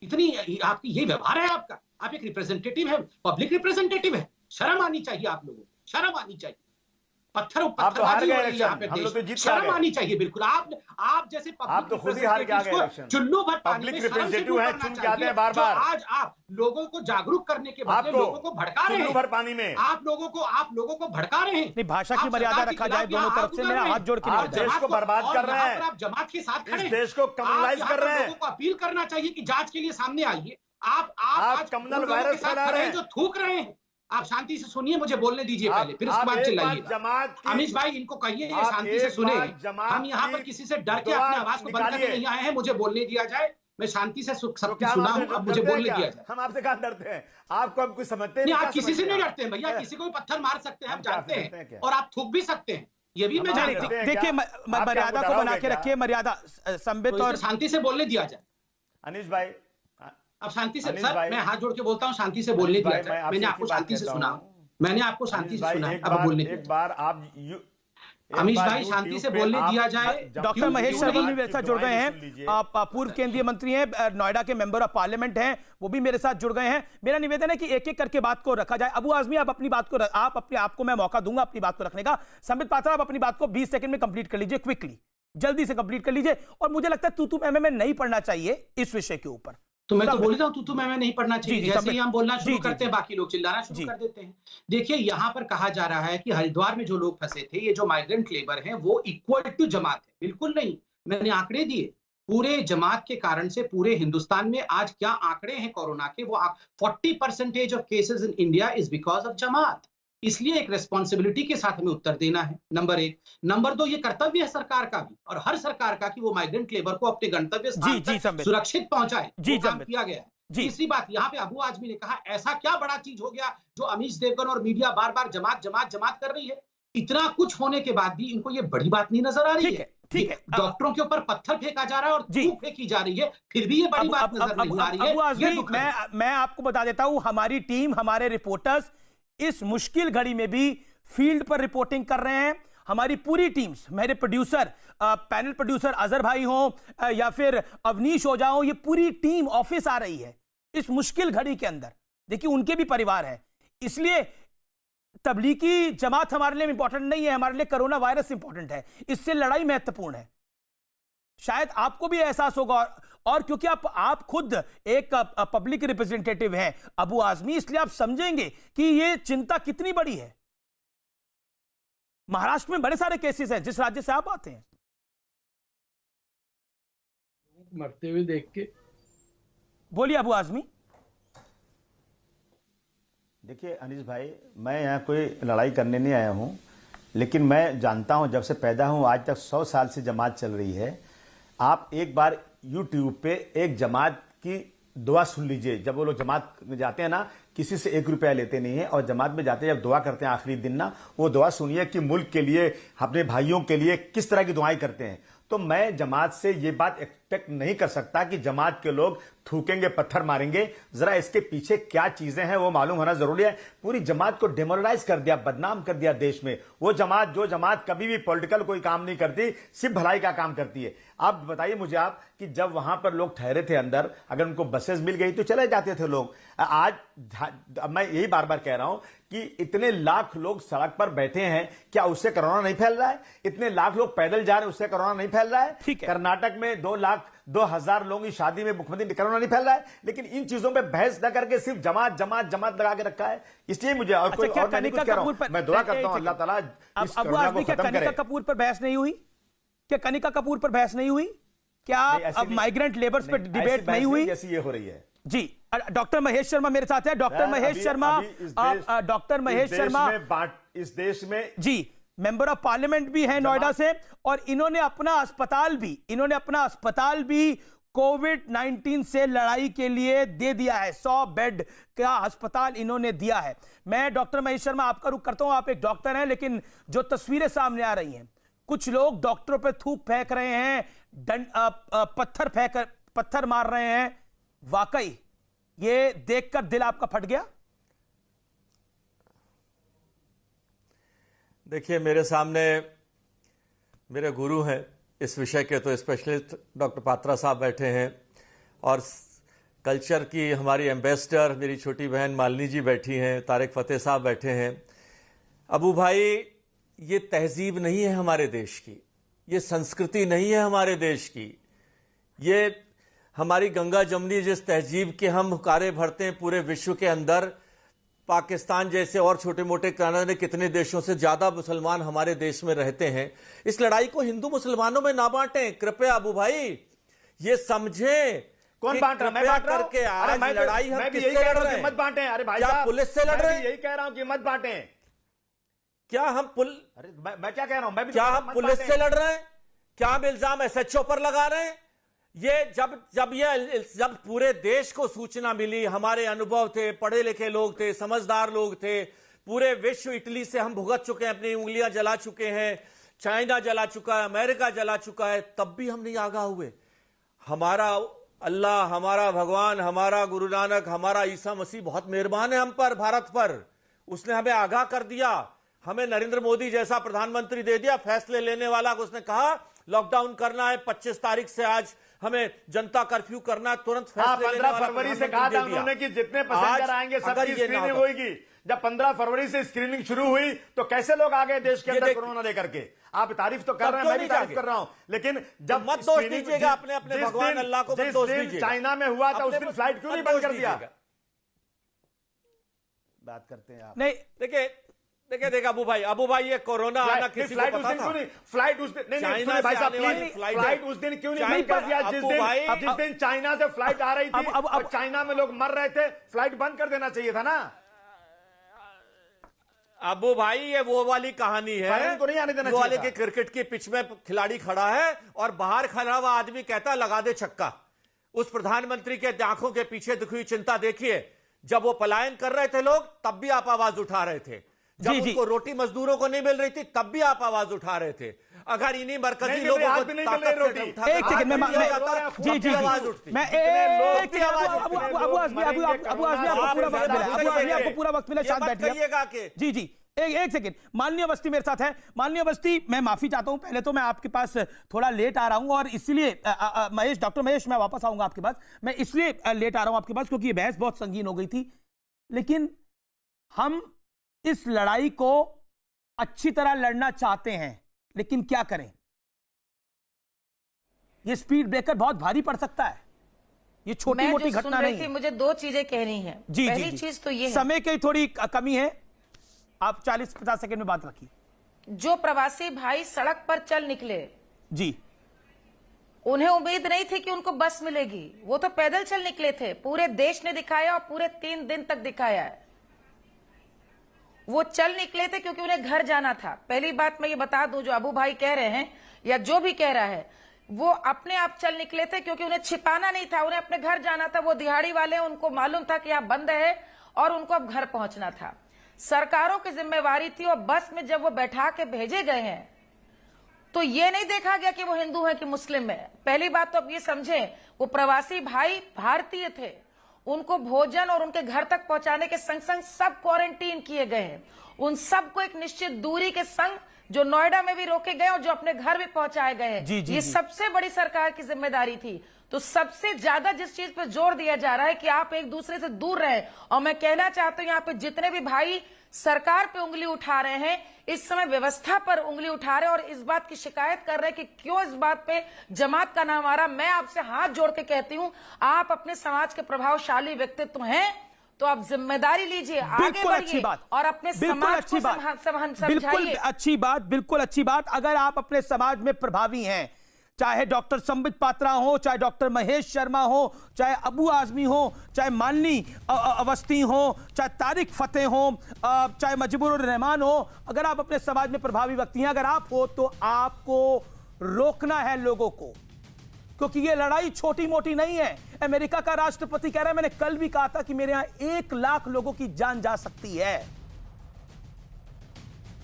H: इतनी आपकी ये व्यवहार है आपका? आप एक रिप्रेजेंटेटिव है, पब्लिक रिप्रेजेंटेटिव है, शर्म आनी चाहिए आप लोगों को, शर्म आनी चाहिए। पत्थरबाजी हो रही है यहाँ पे देश, शर्म आनी चाहिए बिल्कुल। आप जैसे
I: आप तो खुद ही हार के आ गए इलेक्शन।
H: चुल्लू भर
I: पब्लिक रिप्रेजेंटेटिव है, चुन के आते हैं बार बार।
H: आज आप लोगों को जागरूक करने के बदले लोगों को भड़का रहे हैं।
I: भर पानी में
H: आप लोगों को भड़का रहे हैं।
A: नहीं, भाषा की मर्यादा रखा जाए, दोनों तरफ से मेरा हाथ जोड़ के
I: आप देश को बर्बाद कर रहे हैं,
H: आप जमात के साथ खड़े,
I: देश को कम्युनलाइज कर रहे हैं।
H: लोगों को अपील करना चाहिए कि जांच के लिए सामने आइए। आप
I: कम्युनल वायरस फैला रहे हैं,
H: जो थूक रहे हैं। आप शांति से सुनिए, मुझे बोलने दीजिए पहले, फिर उसके बाद चिल्लाइए। अमीश भाई इनको कहिए ये शांति से सुने। हम यहाँ पर किसी से डर के अपनी आवाज को बंद करके नहीं आए हैं, मुझे बोलने दिया जाए। मैं शांति से सबकी सुना हूँ, अब मुझे बोलने दिया जाए।
I: हम आपसे कहाँ डरते हैं? आपको हम कुछ समझते
H: नहीं, आप किसी से नहीं डरते हैं भैया, किसी को भी पत्थर मार सकते हैं, हम जानते हैं, और आप थूक भी सकते हैं, ये भी मैं जानता हूं।
A: देखिए मर्यादा को बना के रखिए, मर्यादा संबित और
H: शांति से बोलने दिया जाए।
I: अनीश भाई
H: अब शांति से सर, मैं हाथ जोड़ के बोलता हूँ, शांति से बोलने दिया जाए। मैंने आपको शांति से सुना, मैंने आपको शांति से सुना, अब बोलने
I: एक बार आप
H: अमीश भाई शांति से बोलने दिया जाए।
A: डॉक्टर महेश शर्मा भी मेरे साथ जुड़ गए हैं, आप पूर्व केंद्रीय मंत्री हैं, नोएडा के मेंबर ऑफ पार्लियामेंट हैं, वो भी मेरे साथ जुड़ गए हैं। मेरा निवेदन है कि एक एक करके बात को रखा जाए। अबू आजमी, आप अपनी बात को आप अपने आप को मैं मौका दूंगा अपनी बात को रखने का। संबित पात्रा, आप अपनी बात को 20 सेकंड में कंप्लीट कर लीजिए, क्विकली, जल्दी से कंप्लीट कर लीजिए। और मुझे लगता है तू मैं नहीं पढ़ना चाहिए इस विषय के ऊपर।
H: तो मैं तो बोल रहा हूं तू मैं नहीं पढ़ना चाहिए। जैसे ही हम बोलना शुरू करते हैं बाकी लोग चिल्लाना शुरू कर देते हैं। देखिए यहां पर कहा जा रहा है कि हरिद्वार में जो लोग फंसे थे, ये जो माइग्रेंट लेबर हैं, वो इक्वल टू जमात है। बिल्कुल नहीं, मैंने आंकड़े दिए। पूरे जमात के कारण से पूरे हिंदुस्तान में आज क्या आंकड़े हैं कोरोना के, वो 40% of cases in India is because of Jamaat. इसलिए एक रेस्पॉन्सिबिलिटी के साथ हमें उत्तर देना है, नंबर 1। नंबर 2, ये कर्तव्य है सरकार का भी और हर सरकार का कि वो माइग्रेंट लेबर को अपने गंतव्य स्थान तक सुरक्षित पहुंचाए। वो काम किया गया है। तीसरी बात, यहाँ पे अबू आजमी ने कहा ऐसा क्या बड़ा चीज हो गया जो अमीश देवगन और मीडिया बार बार जमात कर रही है। इतना कुछ होने के बाद भी इनको ये बड़ी बात नहीं नजर आ रही है। ठीक है, डॉक्टरों के ऊपर पत्थर फेंका जा रहा है और थूक फेंकी जा रही है, फिर भी ये बड़ी बात नजर नहीं आ रही है।
A: मैं आपको बता देता हूं, हमारी टीम, हमारे रिपोर्टर्स इस मुश्किल घड़ी में भी फील्ड पर रिपोर्टिंग कर रहे हैं। हमारी पूरी टीम्स, मेरे प्रोड्यूसर, पैनल प्रोड्यूसर अजहर भाई हो या फिर अवनीश ओझा हो, ये पूरी टीम ऑफिस आ रही है इस मुश्किल घड़ी के अंदर। देखिए उनके भी परिवार है, इसलिए तबलीगी जमात हमारे लिए इंपॉर्टेंट नहीं है, हमारे लिए कोरोना वायरस इंपॉर्टेंट है। इससे लड़ाई महत्वपूर्ण है। शायद आपको भी एहसास होगा, और क्योंकि आप खुद एक पब्लिक रिप्रेजेंटेटिव हैं अबू आजमी, इसलिए आप समझेंगे कि ये चिंता कितनी बड़ी है। महाराष्ट्र में बड़े सारे केसेस हैं जिस राज्य से आप आते हैं।
K: मरते हुए देख के
A: बोलिए अबू आजमी।
I: देखिए अनीस भाई, मैं यहाँ कोई लड़ाई करने नहीं आया हूँ, लेकिन मैं जानता हूँ जब से पैदा हूँ आज तक 100 साल से जमात चल रही है। आप एक बार YouTube पे एक जमात की दुआ सुन लीजिए। जब वो लोग जमात में जाते हैं ना, किसी से 1 रुपया लेते नहीं है, और जमात में जाते हैं जब दुआ करते हैं आखिरी दिन ना, वो दुआ सुनिए कि मुल्क के लिए, अपने भाइयों के लिए किस तरह की दुआएं करते हैं। तो मैं जमात से ये बात एक्सपेक्ट नहीं कर सकता कि जमात के लोग थूकेंगे, पत्थर मारेंगे। जरा इसके पीछे क्या चीजें हैं वो मालूम होना जरूरी है। पूरी जमात को डिमोरलाइज कर दिया, बदनाम कर दिया देश में। वो जमात, जो जमात कभी भी पॉलिटिकल कोई काम नहीं करती, सिर्फ भलाई का काम करती है। आप बताइए मुझे आप कि जब वहां पर लोग ठहरे थे अंदर, अगर उनको बसेस मिल गई तो चले जाते थे लोग। आज मैं यही बार बार कह रहा हूं कि इतने लाख लोग सड़क पर बैठे हैं, क्या उससे कोरोना नहीं फैल रहा है? इतने लाख लोग पैदल जा रहे हैं, उससे कोरोना नहीं फैल रहा है? कर्नाटक में 2,02,000 लोगों की शादी में मुख्यमंत्री कोरोना नहीं फैल रहा है? लेकिन इन चीजों पे बहस न करके सिर्फ जमात लगा के रखा है। इसलिए मुझे और कोई और नहीं कुछ कह रहा हूं। मैं दुआ करता हूं अल्लाह ताला इस कोरोना को खत्म करे।
A: कनिका कपूर पर बहस नहीं हुई क्या? कनिका कपूर पर बहस नहीं हुई क्या? अब माइग्रेंट लेबर्स पर डिबेट नहीं हुई
I: जैसी ये हो रही है
A: जी। डॉक्टर महेश शर्मा मेरे साथ है। डॉक्टर महेश शर्मा, डॉक्टर महेश शर्मा
I: इस देश में
A: जी मेंबर ऑफ पार्लियामेंट भी है नोएडा से, और इन्होंने अपना अस्पताल भी कोविड-19 से लड़ाई के लिए दे दिया है। 100 बेड का अस्पताल इन्होंने दिया है। मैं डॉक्टर महेश शर्मा आपका रुख करता हूं, आप एक डॉक्टर हैं, लेकिन जो तस्वीरें सामने आ रही हैं, कुछ लोग डॉक्टरों पे थूक फेंक रहे हैं, पत्थर मार रहे हैं, वाकई ये देखकर दिल आपका फट गया?
N: देखिए, मेरे सामने मेरे गुरु हैं इस विषय के, तो स्पेशलिस्ट डॉक्टर पात्रा साहब बैठे हैं, और कल्चर की हमारी एम्बेसडर मेरी छोटी बहन मालिनी जी बैठी हैं, तारिक फतेह साहब बैठे हैं। अबू भाई, ये तहजीब नहीं है हमारे देश की, ये संस्कृति नहीं है हमारे देश की। ये हमारी गंगा जमुनी जिस तहजीब के हम हुकारे भरते हैं पूरे विश्व के अंदर, पाकिस्तान जैसे और छोटे मोटे कानून कितने देशों से ज्यादा मुसलमान हमारे देश में रहते हैं। इस लड़ाई को हिंदू मुसलमानों में ना बांटें कृपया अबू भाई, ये समझें।
I: कौन बांट रहा है? मैं बांट रहा हूं।
N: करके आज लड़ाई हम किससे लड़ रहे हैं?
I: मत बांटें। अरे भाई,
N: क्या पुलिस से लड़ रहे हैं?
I: यही कह रहा हूं कि मत बांटें।
N: क्या हम
I: अरे मैं क्या कह रहा हूं? मैं भी
N: क्या हम पुलिस से लड़ रहे हैं? क्या हम इल्जाम SHO पर लगा रहे हैं? ये जब पूरे देश को सूचना मिली, हमारे अनुभव थे, पढ़े लिखे लोग थे, समझदार लोग थे, पूरे विश्व, इटली से हम भुगत चुके हैं, अपनी उंगलियां जला चुके हैं, चाइना जला चुका है, अमेरिका जला चुका है, तब भी हम नहीं आगाह हुए। हमारा अल्लाह, हमारा भगवान, हमारा गुरु नानक, हमारा ईसा मसीह बहुत मेहरबान है हम पर, भारत पर। उसने हमें आगाह कर दिया, हमें नरेंद्र मोदी जैसा प्रधानमंत्री दे दिया, फैसले लेने वाला। उसने कहा लॉकडाउन करना है, 25 तारीख से आज हमें जनता कर्फ्यू करना है, तुरंत फैसले लेने वाला
I: 15 फरवरी से कहा था उन्होंने कि जितने पैसेंजर आएंगे सबकी स्क्रीनिंग होगी। जब 15 फरवरी से स्क्रीनिंग शुरू हुई तो कैसे लोग आ गए देश के अंदर कोरोना लेकर के? आप तारीफ तो कर रहे हैं, मैं भी तारीफ कर रहा हूं, लेकिन जब
N: मत दोष दीजिएगा अपने अपने भगवान अल्लाह को,
I: जिस दिन चाइना में हुआ था उस दिन फ्लाइट क्यों नहीं बंद कर दिया? बात करते हैं आप।
N: नहीं देखिए अबू भाई ये कोरोना आना किसी को पता था?
I: फ्लाइट उस दिन नहीं भाई साहब, फ्लाइट उस दिन क्यों नहीं बंद कर दिया? जिस दिन चाइना से फ्लाइट आ रही थी और चाइना में लोग मर रहे थे, फ्लाइट बंद कर देना चाहिए था ना।
N: अबू भाई ये वो वाली कहानी है,
I: तो नहीं आने देना
N: वो वाले
I: चाहिए
N: के क्रिकेट की पिच में खिलाड़ी खड़ा है और बाहर खड़ा हुआ आदमी कहता है लगा दे छक्का। उस प्रधानमंत्री के आंखों के पीछे दिखी हुई चिंता देखिए। जब वो पलायन कर रहे थे लोग, तब भी आप आवाज उठा रहे थे। जब उनको रोटी मजदूरों को नहीं मिल रही थी, तब भी आप आवाज उठा रहे थे। अगर इन्हीं मरकजी लोगों को
A: एक सेकंड में आवाज उठती, मैं आपको पूरा वक्त मिला, शांत बैठिए। जी एक सेकंड, माननीय अवस्थी मेरे साथ है। माननीय अवस्थी, मैं माफी चाहता हूं, पहले तो मैं आपके पास थोड़ा लेट आ रहा हूं और इसलिए डॉक्टर महेश मैं वापस आऊंगा आपके पास। मैं इसलिए लेट आ रहा हूं आपके पास क्योंकि ये बहस बहुत संगीन हो गई थी। लेकिन हम इस लड़ाई को अच्छी तरह लड़ना चाहते हैं, लेकिन क्या करें? ये स्पीड ब्रेकर बहुत भारी पड़ सकता है। ये छोटी मोटी घटना नहीं है।
J: मुझे दो चीजें कहनी है। पहली चीज तो ये है,
A: समय की थोड़ी कमी है, आप 40-50 सेकंड में बात रखिए।
J: जो प्रवासी भाई सड़क पर चल निकले,
A: जी,
J: उन्हें उम्मीद नहीं थी कि उनको बस मिलेगी। वो तो पैदल चल निकले थे। पूरे देश ने दिखाया और पूरे 3 दिन तक दिखाया है। वो चल निकले थे क्योंकि उन्हें घर जाना था। पहली बात मैं ये बता दूं, जो अबू भाई कह रहे हैं या जो भी कह रहा है, वो अपने आप चल निकले थे क्योंकि उन्हें छिपाना नहीं था, उन्हें अपने घर जाना था। वो दिहाड़ी वाले, उनको मालूम था कि यहाँ बंद है और उनको अब घर पहुंचना था। सरकारों की जिम्मेवारी थी। और बस में जब वो बैठा के भेजे गए हैं तो ये नहीं देखा गया कि वो हिंदू है कि मुस्लिम है। पहली बात तो अब ये समझें, वो प्रवासी भाई भारतीय थे। उनको भोजन और उनके घर तक पहुंचाने के संग संग सब क्वारंटीन किए गए हैं। उन सबको एक निश्चित दूरी के संग, जो नोएडा में भी रोके गए और जो अपने घर भी पहुंचाए गए हैं, ये सबसे बड़ी सरकार की जिम्मेदारी थी। तो सबसे ज्यादा जिस चीज पे जोर दिया जा रहा है कि आप एक दूसरे से दूर रहें। और मैं कहना चाहता हूं, यहाँ पे जितने भी भाई सरकार पे उंगली उठा रहे हैं, इस समय व्यवस्था पर उंगली उठा रहे हैं और इस बात की शिकायत कर रहे हैं कि क्यों इस बात पे जमात का नाम आ रहा। मैं आपसे हाथ जोड़ के कहती हूं, आप अपने समाज के प्रभावशाली व्यक्तित्व हैं, तो आप जिम्मेदारी लीजिए, आगे बढ़िए और अपने समाज को समझाइए।
A: बिल्कुल अच्छी बात, बिल्कुल अच्छी बात। अगर आप अपने समाज में प्रभावी हैं, चाहे डॉक्टर संबित पात्रा हो, चाहे डॉक्टर महेश शर्मा हो, चाहे अबू आजमी हो, चाहे माननी अवस्थी हो, चाहे तारिक फतेह हो, चाहे मजबूर रहमान हो, अगर आप अपने समाज में प्रभावी व्यक्ति हैं, अगर आप हो, तो आपको रोकना है लोगों को, क्योंकि ये लड़ाई छोटी मोटी नहीं है। अमेरिका का राष्ट्रपति कह रहा है, मैंने कल भी कहा था कि मेरे यहां 1 लाख लोगों की जान जा सकती है,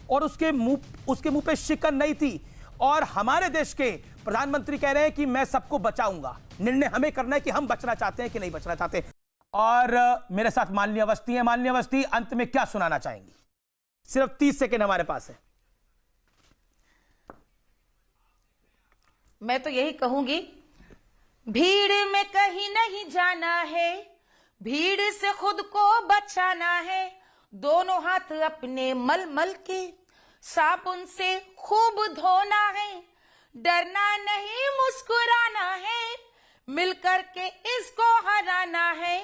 A: और उसके मुंह पे शिकन नहीं थी। और हमारे देश के प्रधानमंत्री कह रहे हैं कि मैं सबको बचाऊंगा। निर्णय हमें करना है कि हम बचना चाहते हैं कि नहीं बचना चाहते। और मेरे साथ माननीय अवस्थी है। माननीय अवस्थी, अंत में क्या सुनाना चाहेंगी? सिर्फ 30 सेकेंड हमारे पास है।
J: मैं तो यही कहूंगी, भीड़ में कहीं नहीं जाना है, भीड़ से खुद को बचाना है। दोनों हाथ अपने मल के साबुन से खूब धोना है, डरना नहीं मुस्कुराना है, मिलकर के इसको हराना है।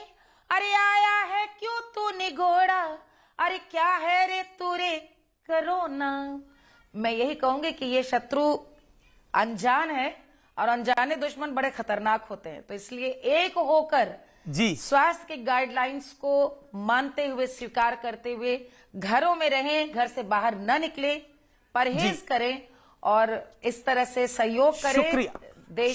J: अरे आया है क्यों तू निगोड़ा, अरे क्या है रे तुरे करोना। मैं यही कहूंगी कि ये शत्रु अनजान है और अनजाने दुश्मन बड़े खतरनाक होते हैं। तो इसलिए एक होकर स्वास्थ्य के गाइडलाइंस को मानते हुए, स्वीकार करते हुए घरों में रहें, घर से बाहर न निकले, परहेज करें और इस तरह से सहयोग करें।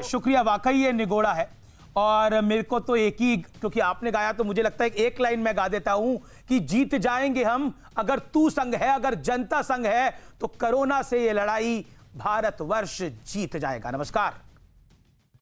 A: शुक्रिया। वाकई ये निगोड़ा है। और मेरे को तो एक ही, क्योंकि आपने गाया तो मुझे लगता है एक लाइन में गा देता हूं कि जीत जाएंगे हम, अगर तू संग है, अगर जनता संग है, तो कोरोना से ये लड़ाई भारतवर्ष जीत जाएगा। नमस्कार।